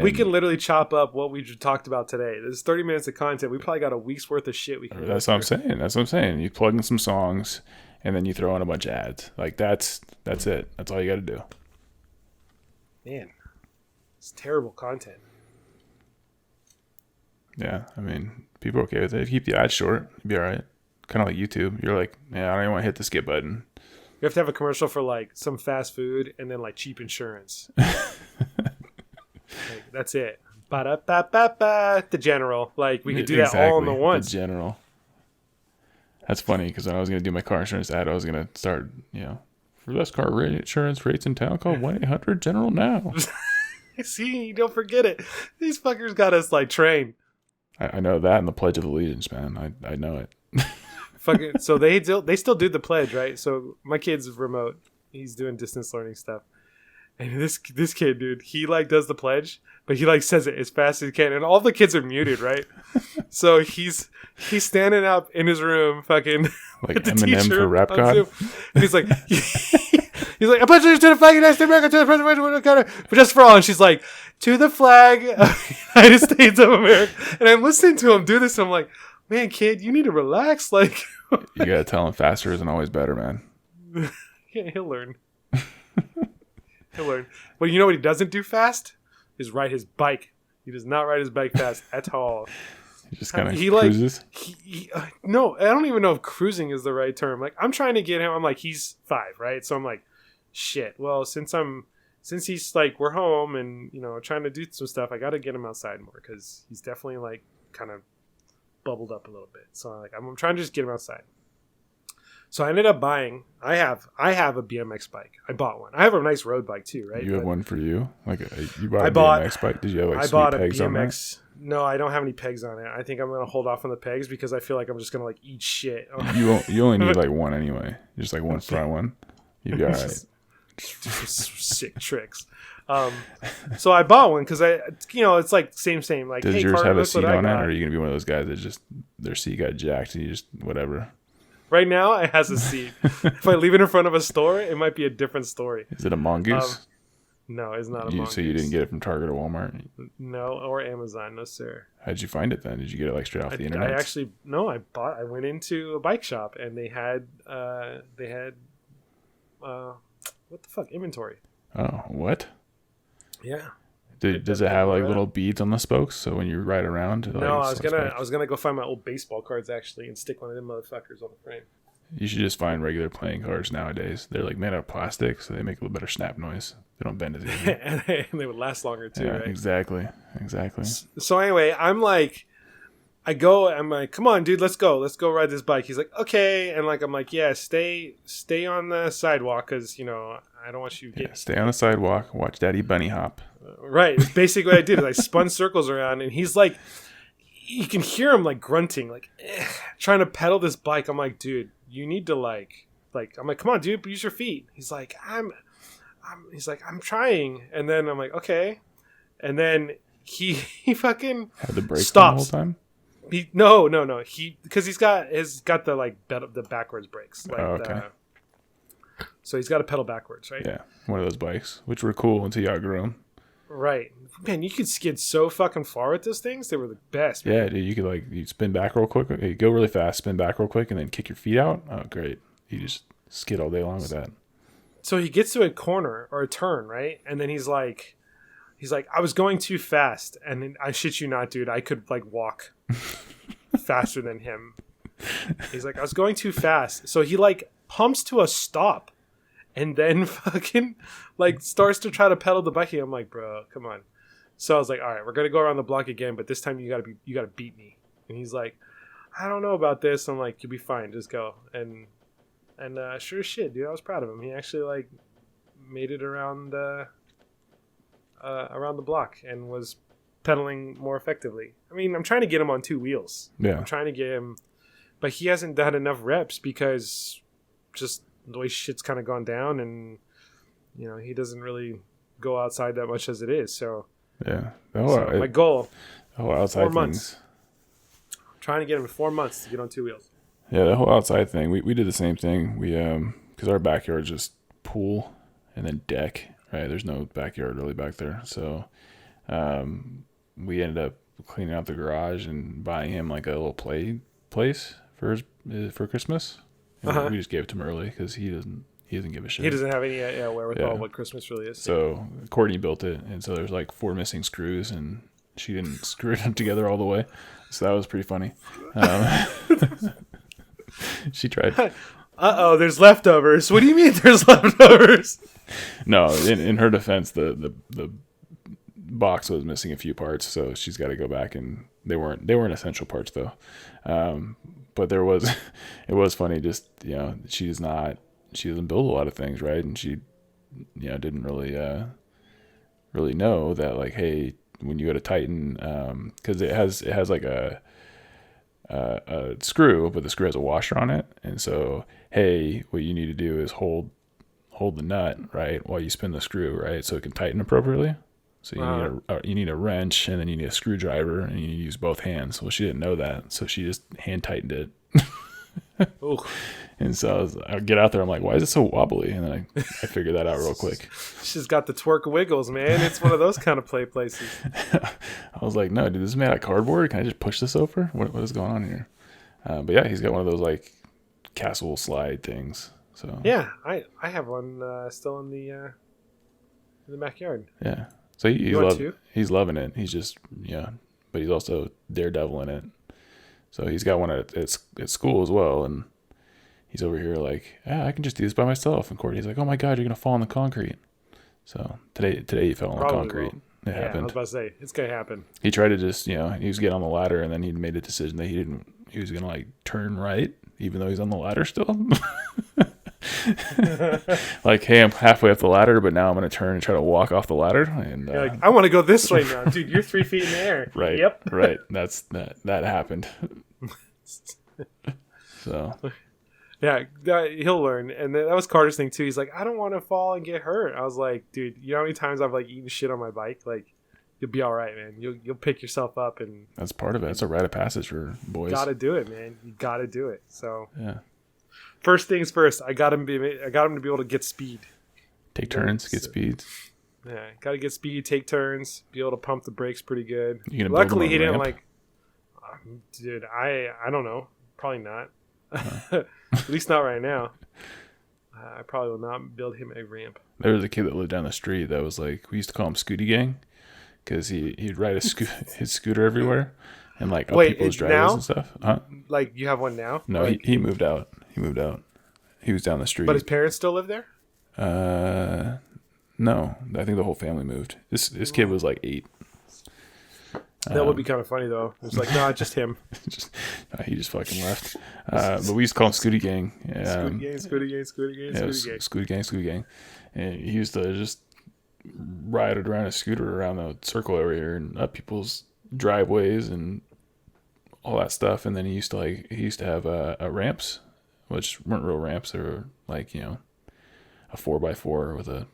S2: we can literally chop up what we talked about today. There's 30 minutes of content. We probably got a week's worth of shit we can.
S1: That's what I'm saying. That's what I'm saying. You plug in some songs, and then you throw in a bunch of ads. Like that's it. That's all you got to do.
S2: Man, it's terrible content.
S1: Yeah, I mean, people are okay with it. If you keep the ads short, you'll be all right. Kind of like YouTube. You're like, yeah, I don't even want to hit the skip button.
S2: You have to have a commercial for like some fast food and then like cheap insurance. Like, that's it. Ba-da-ba-ba-ba. The General. Like, we could do that all in the once.
S1: The General. That's funny because when I was going to do my car insurance ad, I was going to start, for best car insurance rates in town, call 1-800-GENERAL now.
S2: See, don't forget it. These fuckers got us like trained.
S1: I know that and the Pledge of Allegiance, man. I know it.
S2: Fucking. So they still do the pledge, right? So my kid's remote. He's doing distance learning stuff. And this kid, dude, he like does the pledge, but he like says it as fast as he can, and all the kids are muted, right? So he's standing up in his room, fucking
S1: like Eminem for Rap God,
S2: and he's like, I pledge allegiance to the flag of the United States of America, to the president of Canada, but just for all. And she's like, to the flag of the United States of America. And I'm listening to him do this, and I'm like, man, kid, you need to relax. Like,
S1: you gotta tell him faster isn't always better, man.
S2: Yeah, he'll learn. He'll learn. But you know what he doesn't do fast? Is ride his bike. He does not ride his bike fast at all.
S1: He just kind of cruises?
S2: No, I don't even know if cruising is the right term. Like, I'm trying to get him. I'm like, he's 5, right? So I'm like, shit. Well, since he's like, we're home and, trying to do some stuff, I got to get him outside more because he's definitely like kind of bubbled up a little bit. So I'm trying to just get him outside. So I ended up buying. I have a BMX bike. I bought one. I have a nice road bike too, right?
S1: You have one for you? Like you bought a BMX bike? Did you have like sweet pegs on that?
S2: No, I don't have any pegs on it. I think I'm gonna hold off on the pegs because I feel like I'm just gonna like eat shit.
S1: You only need like one anyway. Just like one front one. You'd be all right.
S2: Sick tricks. So I bought one because it's like same. Like,
S1: does yours have a seat on it, or are you gonna be one of those guys that just their seat got jacked and you just whatever?
S2: Right now, it has a seat. If I leave it in front of a store, it might be a different story.
S1: Is it a Mongoose?
S2: No, it's not a Mongoose.
S1: So you didn't get it from Target or Walmart?
S2: No, or Amazon. No, sir.
S1: How'd you find it then? Did you get it like straight off the internet?
S2: I went into a bike shop and they had what the fuck, inventory.
S1: Oh, what?
S2: Yeah.
S1: Does it have like little beads on the spokes so when you ride around?
S2: No, I was gonna go find my old baseball cards actually and stick one of them motherfuckers on the frame.
S1: You should just find regular playing cards nowadays. They're like made out of plastic, so they make a little better snap noise. They don't bend as easy.
S2: and they would last longer too, right?
S1: Exactly.
S2: So anyway, I'm like, I'm like, come on, dude, let's go ride this bike. He's like, okay, and like I'm like, yeah, stay on the sidewalk because I don't want you getting
S1: Stay on the sidewalk, watch Daddy bunny hop.
S2: right. It's basically what I did. Is I spun circles around, and he's like, you can hear him like grunting, like trying to pedal this bike. I'm like, dude, you need to like I'm like, come on, dude, use your feet. He's like, he's like, I'm trying, and then I'm like, okay, and then he fucking
S1: had the brake
S2: stops
S1: the whole time.
S2: No. Because he's got the like the backwards brakes. Like,
S1: okay.
S2: So he's got to pedal backwards, right?
S1: Yeah, one of those bikes, which were cool until you outgrew them.
S2: Right, man. You could skid so fucking far with those things. They were the best. Man.
S1: Yeah, dude. You could you spin back real quick. You go really fast, spin back real quick, and then kick your feet out. Oh, great! You just skid all day long with that.
S2: So he gets to a corner or a turn, right? And then he's like, I was going too fast, and then, I shit you not, dude. I could like walk faster than him. He's like, I was going too fast. So he like pumps to a stop and then fucking like starts to try to pedal the bike. I'm like, bro, come on. So I was like, all right, we're going to go around the block again, but this time you got to beat me. And he's like, I don't know about this. I'm like, you'll be fine. Just go. And sure as shit, dude, I was proud of him. He actually like made it around the block and was pedaling more effectively. I mean, I'm trying to get him on 2 wheels.
S1: Yeah.
S2: I'm trying to get him, but he hasn't had enough reps because just the way shit's kind of gone down, and he doesn't really go outside that much as it is. So
S1: yeah,
S2: my goal.
S1: The whole outside
S2: 4 months. I'm trying to get him in 4 months to get on 2 wheels.
S1: Yeah, the whole outside thing. We did the same thing. We because our backyard's just pool and then deck. Right, there's no backyard really back there, so we ended up cleaning out the garage and buying him like a little play place for Christmas. We just gave it to him early because he doesn't give a shit.
S2: He doesn't have any wherewithal what Christmas really is.
S1: So Courtney built it, and so there's like 4 missing screws, and she didn't screw it together all the way. So that was pretty funny. She tried.
S2: There's leftovers. What do you mean there's leftovers?
S1: No, in her defense, the box was missing a few parts, so she's got to go back, and they weren't essential parts though. But it was funny. Just she doesn't build a lot of things, right? And she didn't really know that, like, hey, when you go to tighten, because it has like a screw, but the screw has a washer on it, and so hey, what you need to do is hold the nut right while you spin the screw, right, so it can tighten appropriately. So you need a wrench, and then you need a screwdriver, and you need to use both hands. Well, she didn't know that, so she just hand tightened it. And so I get out there, I'm like, why is it so wobbly? And then I figured that out real quick.
S2: She's got the twerk wiggles, man. It's one of those kind of play places.
S1: I was like, no, dude, this is made out of cardboard. Can I just push this over? What is going on here? But yeah, he's got one of those like castle slide things. So
S2: yeah, I have one still in the backyard.
S1: Yeah. So he's loving it. He's just but he's also daredevil in it. So he's got one at school as well, and he's over here like, I can just do this by myself. And Courtney's like, oh my god, you're gonna fall on the concrete. So today he fell on the concrete. It happened.
S2: I was about to say it's gonna happen.
S1: He tried to just he was getting on the ladder, and then he made a decision that he was gonna like turn right, even though he's on the ladder still. Like, hey, I'm halfway up the ladder, but now I'm going to turn and try to walk off the ladder. And
S2: I want to go this way now, dude. You're 3 feet in the air.
S1: Right.
S2: Yep.
S1: Right. That happened. So.
S2: Yeah, he'll learn. And that was Carter's thing too. He's like, I don't want to fall and get hurt. I was like, dude, you know how many times I've like eaten shit on my bike? Like, you'll be all right, man. You'll pick yourself up, and
S1: that's part of it. It's a rite of passage for boys.
S2: You gotta do it, man. You gotta do it. So
S1: yeah.
S2: First things first, I got him to be able to get speed.
S1: Take turns, get speed.
S2: Yeah, got to get speed, take turns, be able to pump the brakes pretty good.
S1: Luckily,
S2: he didn't like. Dude, I don't know. Probably not. At least not right now. I probably will not build him a ramp.
S1: There was a kid that lived down the street that was like, we used to call him Scooty Gang, because he'd ride his scooter everywhere and like up people's driveways and stuff. Huh?
S2: Like, you have one now?
S1: No,
S2: like,
S1: he moved out. He was down the street.
S2: But his parents still live there?
S1: No. I think the whole family moved. This kid was like 8.
S2: That would be kind of funny though. It's like, no, just him.
S1: He just fucking left. But we used to call him Scooty Gang. Scooty Gang. And he used to just ride around a scooter around the circle area and up people's driveways and all that stuff. And then he used to have ramps, which weren't real ramps. They were like, a 4x4 with a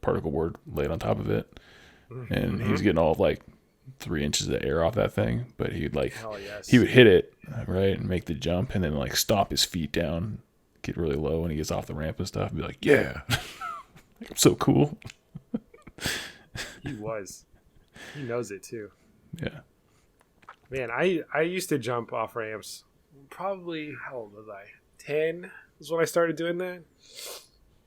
S1: particle board laid on top of it. And he was getting all of like 3 inches of air off that thing, but he would hit it right and make the jump and then like stomp his feet down, get really low when he gets off the ramp and stuff and be like, yeah, I'm so cool.
S2: He knows it too.
S1: Yeah,
S2: man, I used to jump off ramps probably, how old was I? 10 was when I started doing that.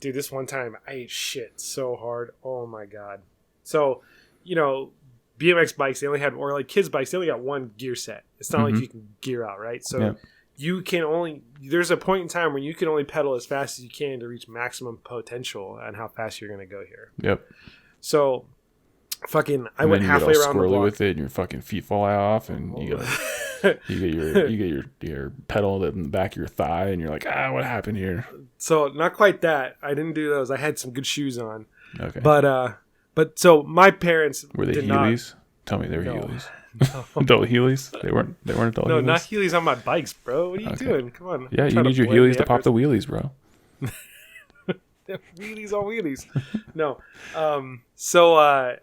S2: Dude, this one time I ate shit so hard. Oh my god. So BMX bikes, they only had, or like kids bikes, they only got one gear set. It's not like you can gear out, right? So you can only, there's a point in time where you can only pedal as fast as you can to reach maximum potential and how fast you're going to go here.
S1: Yep.
S2: So I went halfway around the block
S1: with it and your fucking feet fall off and you get your pedal in the back of your thigh and you're like, what happened here?
S2: So not quite that. I didn't do those. I had some good shoes on.
S1: Okay.
S2: But so my parents
S1: were they
S2: did
S1: Heelys? Tell me they were Heelys. Adult Heelys? They weren't adult Heelys?
S2: No, not Heelys on my bikes, bro. What are you doing? Come on.
S1: Yeah, you need your Heelys to pop the wheelies, bro.
S2: Wheelies on wheelies. No. So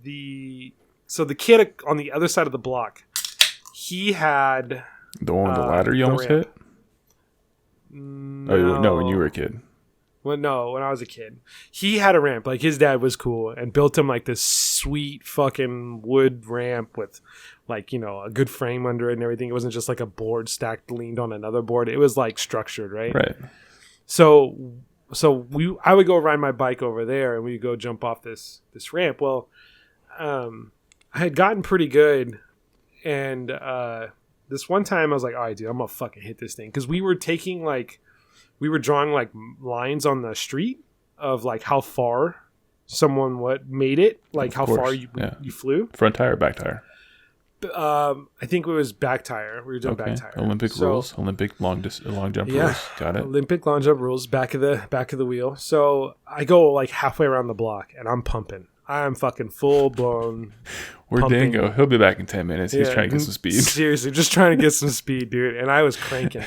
S2: the kid on the other side of the block, he had
S1: the one with the ladder you almost hit? No, when you were a kid.
S2: Well, no, when I was a kid. He had a ramp. Like, his dad was cool and built him, like, this sweet fucking wood ramp with, like, a good frame under it and everything. It wasn't just, like, a board stacked, leaned on another board. It was, like, structured, right?
S1: Right.
S2: So I would go ride my bike over there and we'd go jump off this ramp. Well, I had gotten pretty good. And this one time I was like, all right, dude, I'm going to fucking hit this thing. Because we were taking, like... We were drawing like lines on the street of like how far someone made it, like how far you flew.
S1: Front tire, back tire.
S2: I think it was back tire. We were doing back tire.
S1: Olympic rules, Olympic long jump rules. Got it.
S2: Olympic long jump rules. Back of the wheel. So I go like halfway around the block and I'm pumping. I'm fucking full blown.
S1: Where's Dango? He'll be back in 10 minutes. He's trying to get some speed.
S2: Seriously, just trying to get some speed, dude. And I was cranking.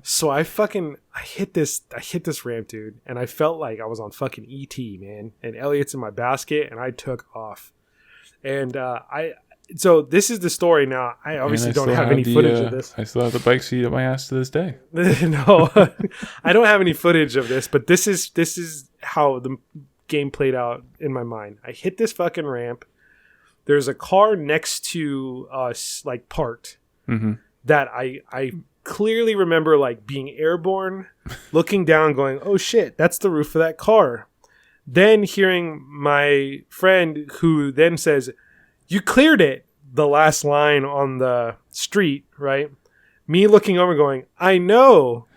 S2: So I hit this ramp, dude, and I felt like I was on fucking ET, man. And Elliot's in my basket, and I took off. And so this is the story now. I obviously don't have any footage of this.
S1: I still have the bike seat at my ass to this day.
S2: No, I don't have any footage of this, but this is how the game played out in my mind. I hit this fucking ramp. There's a car next to us, like parked, that I clearly remember like being airborne, looking down, going, "Oh shit, that's the roof of that car." Then hearing my friend who then says, "You cleared it," the last line on the street, right? Me looking over going, "I know."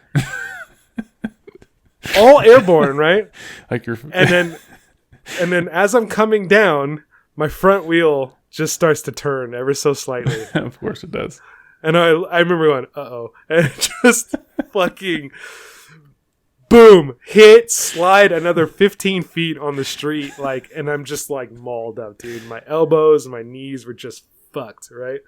S2: All airborne, right?
S1: Like you're
S2: and then as I'm coming down, my front wheel just starts to turn ever so slightly.
S1: Of course it does.
S2: And I remember going, uh-oh. And just fucking boom, hit, slide another 15 feet on the street. Like, and I'm just like mauled up, dude. My elbows and my knees were just fucked, right?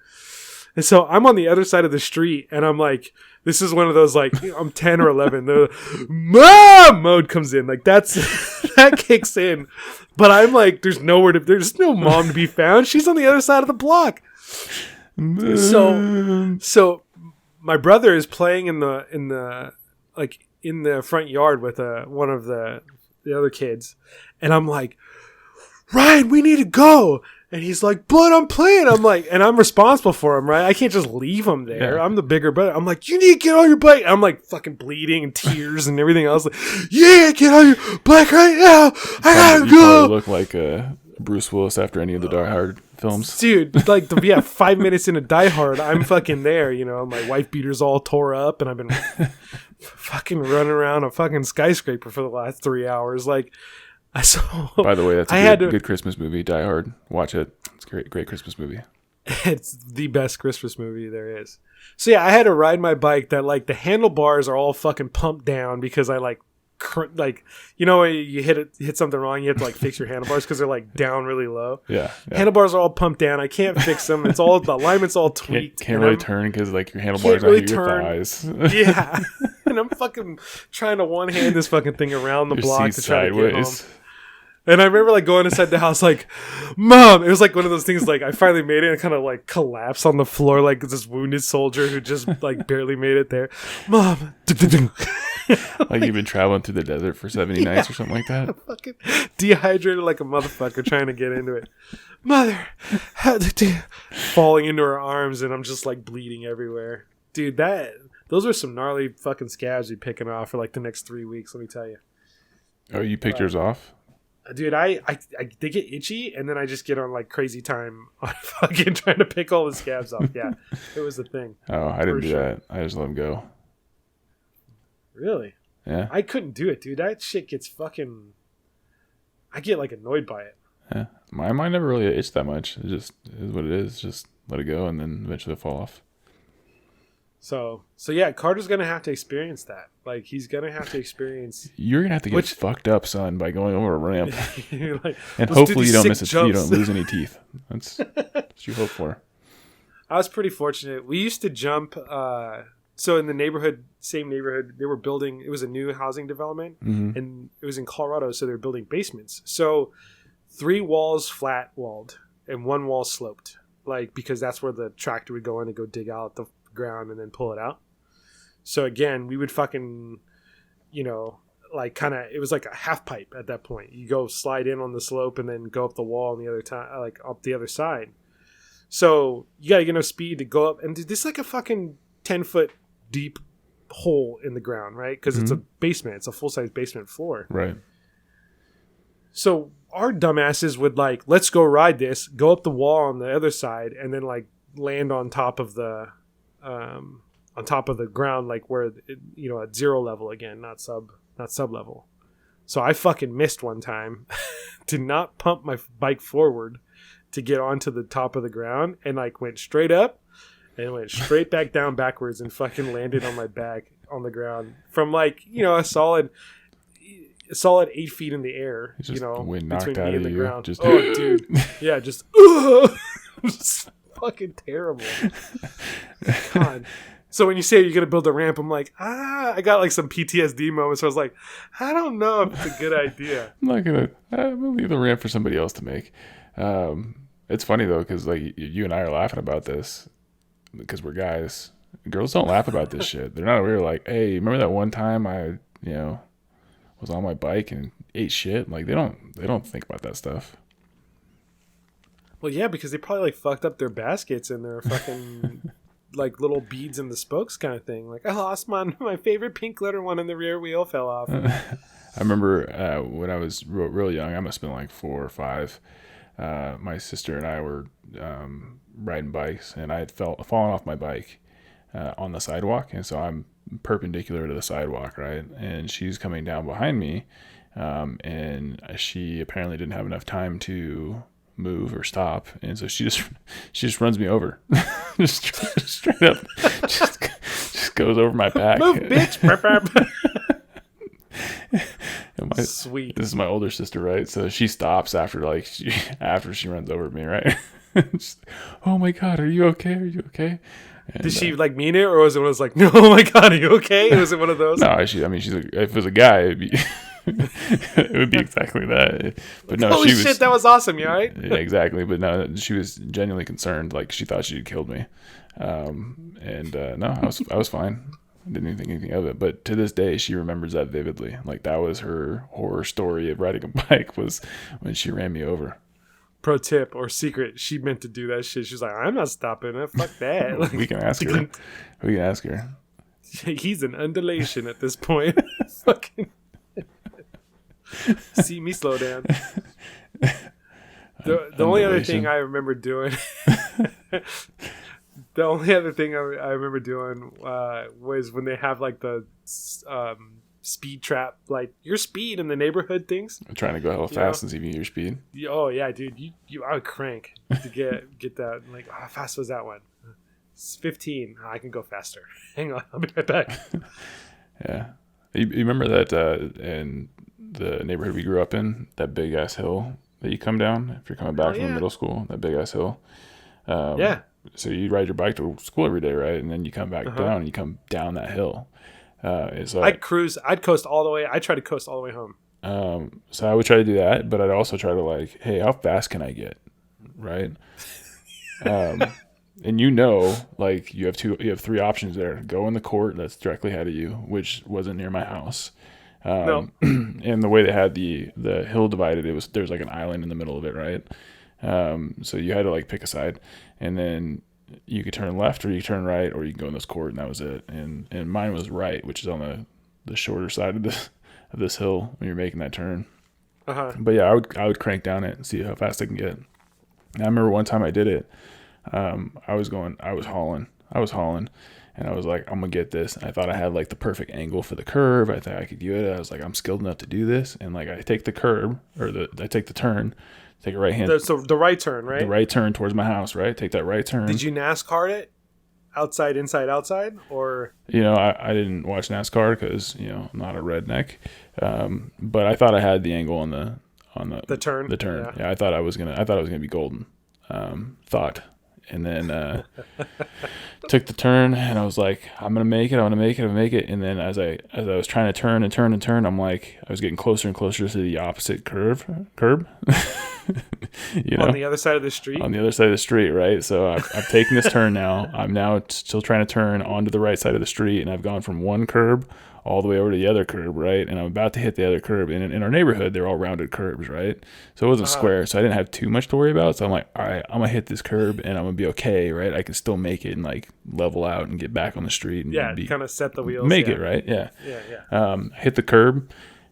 S2: And so I'm on the other side of the street and I'm like, this is one of those like, I'm 10 or 11. The mom mode comes in. Like that kicks in. But I'm like, there's no mom to be found. She's on the other side of the block. So my brother is playing in the front yard with one of the other kids, and I'm like, Ryan, we need to go. And he's like, but I'm playing. I'm like, and I'm responsible for him, right? I can't just leave him there. Yeah. I'm the bigger brother. I'm like, you need to get on your bike. I'm like fucking bleeding and tears and everything else. Like, yeah, get on your bike right now. I gotta go.
S1: You look like Bruce Willis after any of the Die Hard films.
S2: Dude, like, 5 minutes into Die Hard, I'm fucking there, my wife beater's all tore up and I've been fucking running around a fucking skyscraper for the last 3 hours. Like,
S1: By the way, that's a good Christmas movie, Die Hard. Watch it. It's a great Christmas movie.
S2: It's the best Christmas movie there is. So yeah, I had to ride my bike that like the handlebars are all fucking pumped down because I like you know when you hit something wrong, you have to like fix your handlebars because they're like down really low.
S1: Yeah.
S2: Handlebars are all pumped down. I can't fix them. It's all the alignment's all tweaked.
S1: Can't really turn because like your handlebars are really your thighs.
S2: Yeah, and I'm fucking trying to one hand this fucking thing around the block to try to get home. And I remember like going inside the house like, Mom, it was like one of those things like I finally made it and kind of like collapsed on the floor like this wounded soldier who just like barely made it there. Mom.
S1: Like you've been traveling through the desert for 70 nights or something like that.
S2: Fucking dehydrated like a motherfucker trying to get into it. Mother. Falling into her arms and I'm just like bleeding everywhere. Dude, those were some gnarly fucking scabs you're picking off for like the next 3 weeks, let me tell you.
S1: Oh, you picked yours off?
S2: Dude, they get itchy, and then I just get on like crazy time on fucking trying to pick all the scabs off. Yeah, it was the thing.
S1: Oh, I didn't do that. I just let them go.
S2: Really?
S1: Yeah.
S2: I couldn't do it, dude. That shit gets fucking... I get like annoyed by it.
S1: Yeah. Mine never really itched that much. It just is what it is. Just let it go, and then eventually it'll fall off.
S2: So yeah, Carter's gonna have to experience that. Like he's gonna have to expence.
S1: You're gonna have to get fucked up, son, by going over a ramp,
S2: like,
S1: and hopefully you don't miss it. You don't lose any teeth. That's what you hope for.
S2: I was pretty fortunate. We used to jump. So in the same neighborhood, they were building. It was a new housing development, and it was in Colorado, so they were building basements. So 3 walls flat walled and 1 wall sloped, like because that's where the tractor would go in and go dig out the ground and then pull it out. So again, we would fucking, like kind of, it was like a half pipe at that point. You go slide in on the slope and then go up the wall on the other time, like up the other side. So you got to get enough speed to go up, and this is like a fucking 10-foot deep hole in the ground, right? Because it's a basement, it's a full-size basement floor,
S1: right?
S2: So our dumbasses would like, let's go ride this, go up the wall on the other side, and then like land on top of the ground, like where at 0 level again, not sub level. So I fucking missed one time, did not pump my bike forward to get onto the top of the ground, and like went straight up and went straight back down backwards and fucking landed on my back on the ground from like a solid 8 feet in the air.
S1: Wind knocked
S2: between
S1: out
S2: me
S1: of
S2: and the
S1: you.
S2: ground.
S1: Just
S2: oh, dude, yeah, just. Just fucking terrible. God. So when you say you're gonna build a ramp, I'm like, I got like some PTSD moments where I was like, I don't know if it's a good idea.
S1: I'm gonna leave the ramp for somebody else to make. It's funny though, because like you and I are laughing about this because we're guys. Girls don't laugh about this shit. They're not aware. Like, hey, remember that one time I was on my bike and ate shit? Like they don't think about that stuff.
S2: Well, yeah, because they probably like fucked up their baskets and their fucking like little beads in the spokes kind of thing. Like I lost my favorite pink glitter one and the rear wheel fell off.
S1: I remember when I was real young, I must have been like 4 or 5. My sister and I were riding bikes, and I had fallen off my bike on the sidewalk, and so I'm perpendicular to the sidewalk, right? And she's coming down behind me, and she apparently didn't have enough time to move or stop, and so she just runs me over, just straight up, just goes over my back.
S2: Move, bitch! Sweet.
S1: This is my older sister, right? So she stops after she runs over me, right? Just, oh my god, are you okay? Are you okay? And,
S2: did she like mean it, or was it like, no, oh my god, are you okay? Was it one of those?
S1: No, if it was a guy, it'd be it would be exactly that. But no,
S2: holy shit, that was awesome. You all right?
S1: Yeah, exactly. But no, she was genuinely concerned. Like she thought she had killed me. No, I was fine. I didn't even think anything of it. But to this day, she remembers that vividly. Like that was her horror story of riding a bike, was when she ran me over.
S2: Pro tip or secret, she meant to do that shit. She's like, I'm not stopping it. Fuck that. Like,
S1: we can ask her. We can ask her.
S2: He's an undulation at this point. Fucking see me slow down. The only other thing I remember doing was when they have like the speed trap, like your speed in the neighborhood things.
S1: I'm trying to go hella fast and see if you can get your speed.
S2: Oh yeah, dude, I would crank to get that. Like, how fast was that one? It's 15. I can go faster. Hang on, I'll be right back.
S1: Yeah, you remember that in the neighborhood we grew up in, that big ass hill that you come down if you're coming back from middle school, that big ass hill.
S2: Yeah.
S1: So you ride your bike to school every day, right? And then you come back down and you come down that hill. So
S2: I'd coast all the way. I try to coast all the way home.
S1: So I would try to do that, but I'd also try to like, hey, how fast can I get? Right. And like you have 3 options there. Go in the court that's directly ahead of you, which wasn't near my house.
S2: No.
S1: And the way they had the hill divided, there's like an island in the middle of it, right? So you had to like pick a side, and then you could turn left or you could turn right, or you can go in this court, and that was it. And mine was right, which is on the shorter side of this hill when you're making that turn. But yeah, I would crank down it and see how fast I can get. And I remember one time I did it. I was hauling, and I was like, I'm gonna get this. And I thought I had like the perfect angle for the curve. I thought I could do it. I was like, I'm skilled enough to do this. And like, I take the curb I take the turn, take a right hand.
S2: So the right turn, right?
S1: The right turn towards my house, right? Take that right turn.
S2: Did you NASCAR it? Outside, inside, outside, or
S1: I didn't watch NASCAR because I'm not a redneck, but I thought I had the angle on the turn. The turn, yeah. I thought I was gonna be golden. And then took the turn, and I was like, I'm gonna make it. And then as I was trying to turn, I'm like, I was getting closer and closer to the opposite curb.
S2: On the other side of the street.
S1: On the other side of the street, right? So I've taken this turn now. I'm now still trying to turn onto the right side of the street, and I've gone from one curb all the way over to the other curb, right? And I'm about to hit the other curb. And in our neighborhood, they're all rounded curbs, right? So it wasn't square, so I didn't have too much to worry about. So I'm like, all right, I'm gonna hit this curb, and I'm gonna be okay, right? I can still make it and like level out and get back on the street. And
S2: kind of set the wheels.
S1: Make it, right? Yeah. Hit the curb,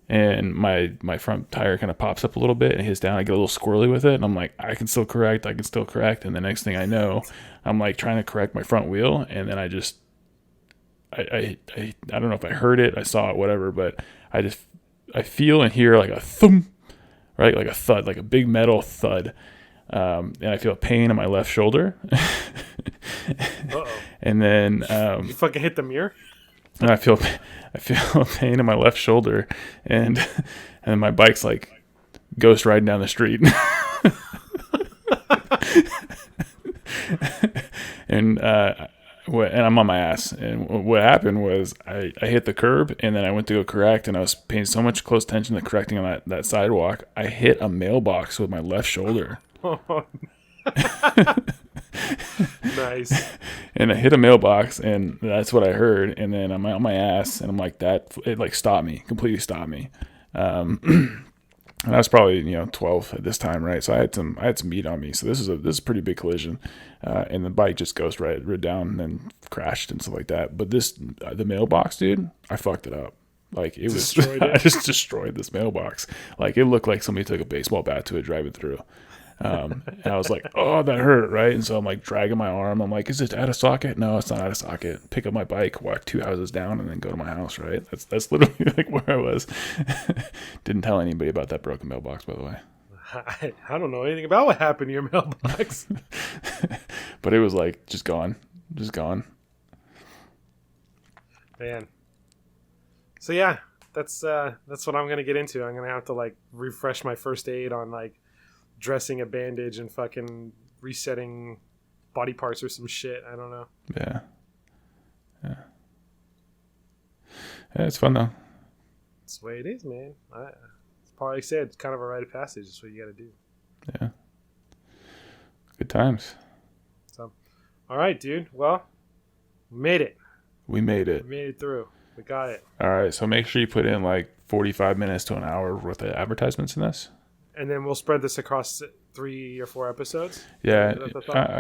S1: and my front tire kind of pops up a little bit and hits down. I get a little squirrely with it, and I'm like, I can still correct. And the next thing I know, I'm like trying to correct my front wheel, and then I don't know if I heard it, I saw it, whatever, but I feel and hear like a thump, right? Like a thud, like a big metal thud. And I feel a pain in my left shoulder. And then
S2: you fucking hit the mirror?
S1: And I feel a pain in my left shoulder, and my bike's like ghost riding down the street. And I'm on my ass. And what happened was I hit the curb, and then I went to go correct, and I was paying so much close attention to correcting on that sidewalk. I hit a mailbox with my left shoulder.
S2: Nice.
S1: And I hit a mailbox, and that's what I heard. And then I'm on my ass, and I'm like, it like completely stopped me. And I was probably 12 at this time, right? So I had some meat on me. So this is a pretty big collision, and the bike just goes right down and then crashed and stuff like that. But the mailbox, dude, I fucked it up. Like it was, I just destroyed this mailbox. Like it looked like somebody took a baseball bat to it, drive it through. And I was like, oh, that hurt, right? And so I'm like dragging my arm. I'm like, is it out of socket? No, it's not out of socket. Pick up my bike, walk 2 houses down, and then go to my house, right? That's literally like where I was. Didn't tell anybody about that broken mailbox, by the way.
S2: I don't know anything about what happened to your mailbox.
S1: But it was like just gone.
S2: Man. So yeah, that's what I'm gonna get into. I'm gonna have to like refresh my first aid on like dressing a bandage and fucking resetting body parts or some shit. I don't know.
S1: Yeah, it's fun though.
S2: That's the way it is, man. It's probably like I said, it's kind of a rite of passage. That's what you got to do.
S1: Yeah. Good times.
S2: So, all right, dude. Well, we made it.
S1: We made it
S2: through. We got it.
S1: All right. So make sure you put in like 45 minutes to an hour worth of advertisements in this.
S2: And then we'll spread this across 3 or 4 episodes.
S1: Yeah.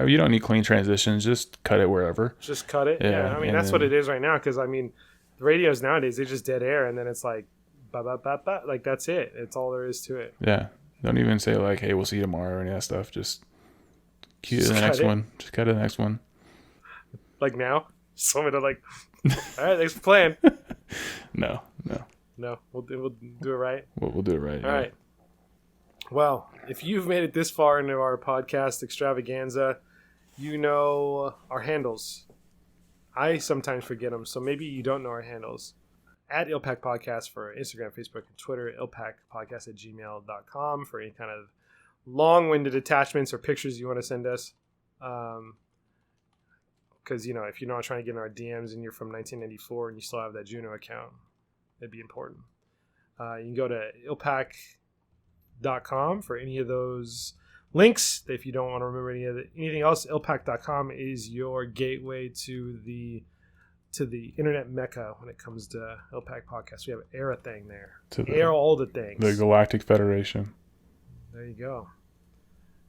S1: You don't need clean transitions. Just cut it wherever.
S2: Just cut it. Yeah. I mean, that's what it is right now. Because, I mean, the radios nowadays, they just dead air. And then it's like, ba-ba-ba-ba. Like, that's it. It's all there is to it.
S1: Yeah. Don't even say, like, hey, we'll see you tomorrow or any of that stuff. Just cue to the next one. Just cut to the next one.
S2: Like now? So I'm going to, like, all right, thanks for playing.
S1: No.
S2: No, we'll do it right.
S1: We'll do it right.
S2: All right. Well, if you've made it this far into our podcast extravaganza, you know our handles. I sometimes forget them, so maybe you don't know our handles. At ILPAC Podcast for Instagram, Facebook, and Twitter. ilpacpodcast@gmail.com for any kind of long-winded attachments or pictures you want to send us. Because, if you're not trying to get in our DMs and you're from 1994 and you still have that Juno account, it'd be important. You can go to ilpac.com for any of those links. If you don't want to remember anything else, ilpac.com is your gateway to the internet mecca when it comes to ILPAC Podcast. We have Air thing there. Air all the things.
S1: The Galactic Federation.
S2: There you go.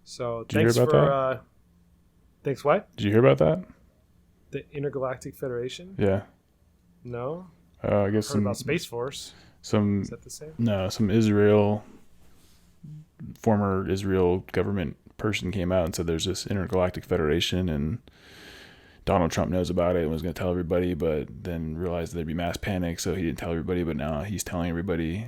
S2: So
S1: Did you hear about that?
S2: Thanks what?
S1: Did you hear about that?
S2: The Intergalactic Federation?
S1: Yeah.
S2: No.
S1: I guess
S2: Heard about Space Force. Is that the same?
S1: No, some former Israel government person came out and said there's this Intergalactic Federation and Donald Trump knows about it and was going to tell everybody, but then realized there'd be mass panic, so he didn't tell everybody, but now he's telling everybody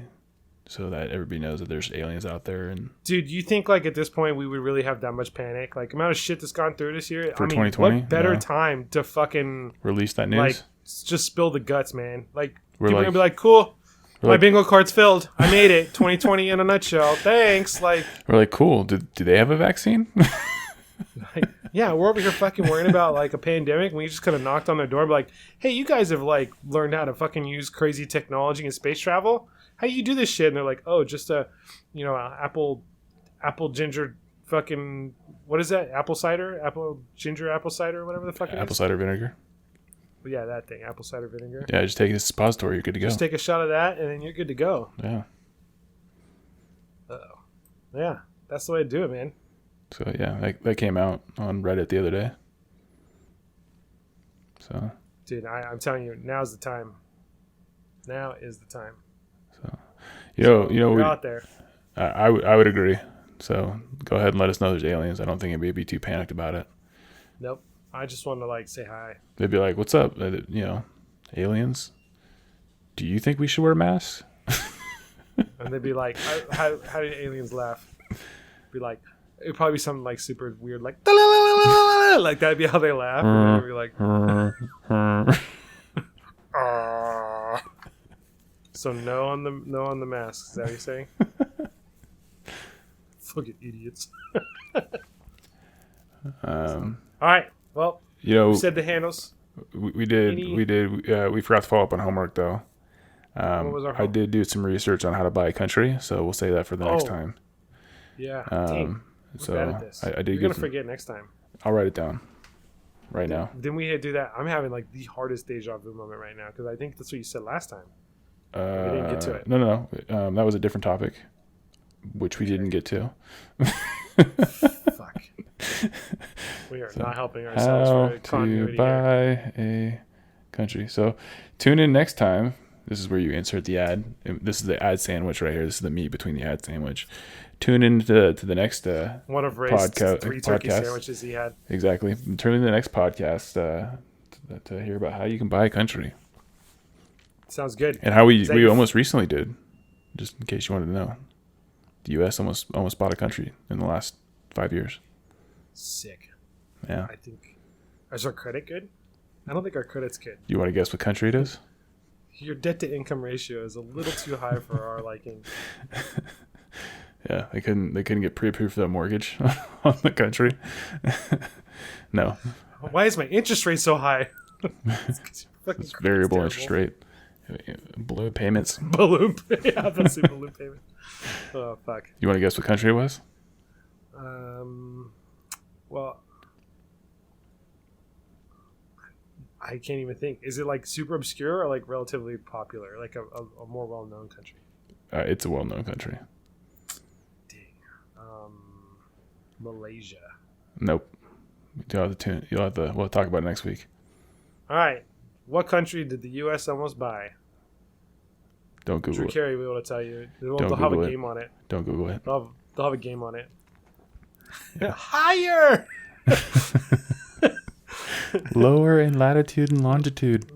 S1: so that everybody knows that there's aliens out there. And
S2: dude, you think like at this point we would really have that much panic? Like, amount of shit that's gone through this year.
S1: For 2020?
S2: What better time to fucking
S1: release that news?
S2: Like, just spill the guts, man. Like,
S1: We're
S2: people
S1: like-
S2: are gonna be like, cool. My
S1: like-
S2: bingo card's filled. I made it. 2020 in a nutshell. Thanks. Like,
S1: We're like, cool. Do they have a vaccine?
S2: yeah, we're over here fucking worrying about like a pandemic, and we just kind of knocked on their door and be like, hey, you guys have like learned how to fucking use crazy technology and space travel. How do you do this shit? And they're like, oh, just apple ginger fucking, what is that? Apple cider, apple cider, whatever the fuck it is.
S1: Apple cider vinegar.
S2: Yeah, that thing, apple cider vinegar.
S1: Yeah, just take this suppository. You're good to go.
S2: Just take a shot of that, and then you're good to go.
S1: Yeah.
S2: Uh-oh. Yeah, that's the way to do it, man.
S1: So yeah, that came out on Reddit the other day. So.
S2: Dude, I'm telling you, now's the time. Now is the time.
S1: So, we're
S2: out there.
S1: I would agree. So go ahead and let us know there's aliens. I don't think anybody would be too panicked about it.
S2: Nope. I just want to like say hi.
S1: They'd be like, "What's up? Aliens? Do you think we should wear masks?"
S2: And they'd be like, "How do aliens laugh?" Be like, it'd probably be something like super weird, like like that'd be how they laugh. And they'd be like, so no on the masks. Is that what you're saying? Fucking idiots.
S1: All
S2: right. Well, we said the handles.
S1: We did. We forgot to follow up on homework though.
S2: What was our homework?
S1: I did do some research on how to buy a country, so we'll say that for the next time.
S2: Yeah. Dang.
S1: So
S2: bad at this.
S1: I did.
S2: You're gonna forget next time.
S1: I'll write it down right now.
S2: Then we do that. I'm having like the hardest deja vu moment right now because I think that's what you said last time. We didn't get to it.
S1: No. That was a different topic, which we didn't get to.
S2: Fuck. We are not helping ourselves for continuity
S1: to buy a country. So tune in next time. This is where you insert the ad. This is the ad sandwich right here. This is the meat between the ad sandwich. Tune in to the next
S2: one of Ray's 3 turkey sandwiches he had.
S1: Exactly. Tune in to the next podcast to hear about how you can buy a country.
S2: Sounds good.
S1: And how we almost recently did, just in case you wanted to know. The U.S. almost bought a country in the last 5 years.
S2: Sick.
S1: Yeah.
S2: I think. Is our credit good? I don't think our credit's good.
S1: You want to guess what country it is?
S2: Your debt to income ratio is a little too high for our liking.
S1: Yeah, they couldn't get pre-approved for that mortgage on the country. No.
S2: Why is my interest rate so high?
S1: It's variable interest rate. Balloon payments.
S2: Balloon payment. Oh fuck.
S1: You want to guess what country it was?
S2: Well, I can't even think. Is it like super obscure or like relatively popular? Like a more well-known country?
S1: It's a well-known country.
S2: Dang. Malaysia.
S1: Nope. We'll talk about it next week.
S2: All right. What country did the U.S. almost buy?
S1: Don't Google
S2: Drew
S1: it.
S2: Carey will be able to tell you. They'll
S1: Don't
S2: have a
S1: Google it.
S2: game on it.
S1: Don't Google it.
S2: They'll have a game on it. Higher!
S1: Lower in latitude and longitude.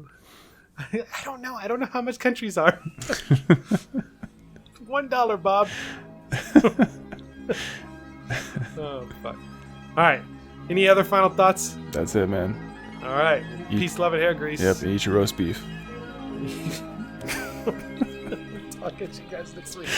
S2: I don't know. I don't know how much countries are. $1, Bob. Oh, fuck. All right. Any other final thoughts?
S1: That's it, man.
S2: All right. Peace, love, and hair grease.
S1: Yep, eat your roast beef.
S2: Talk at you guys next week.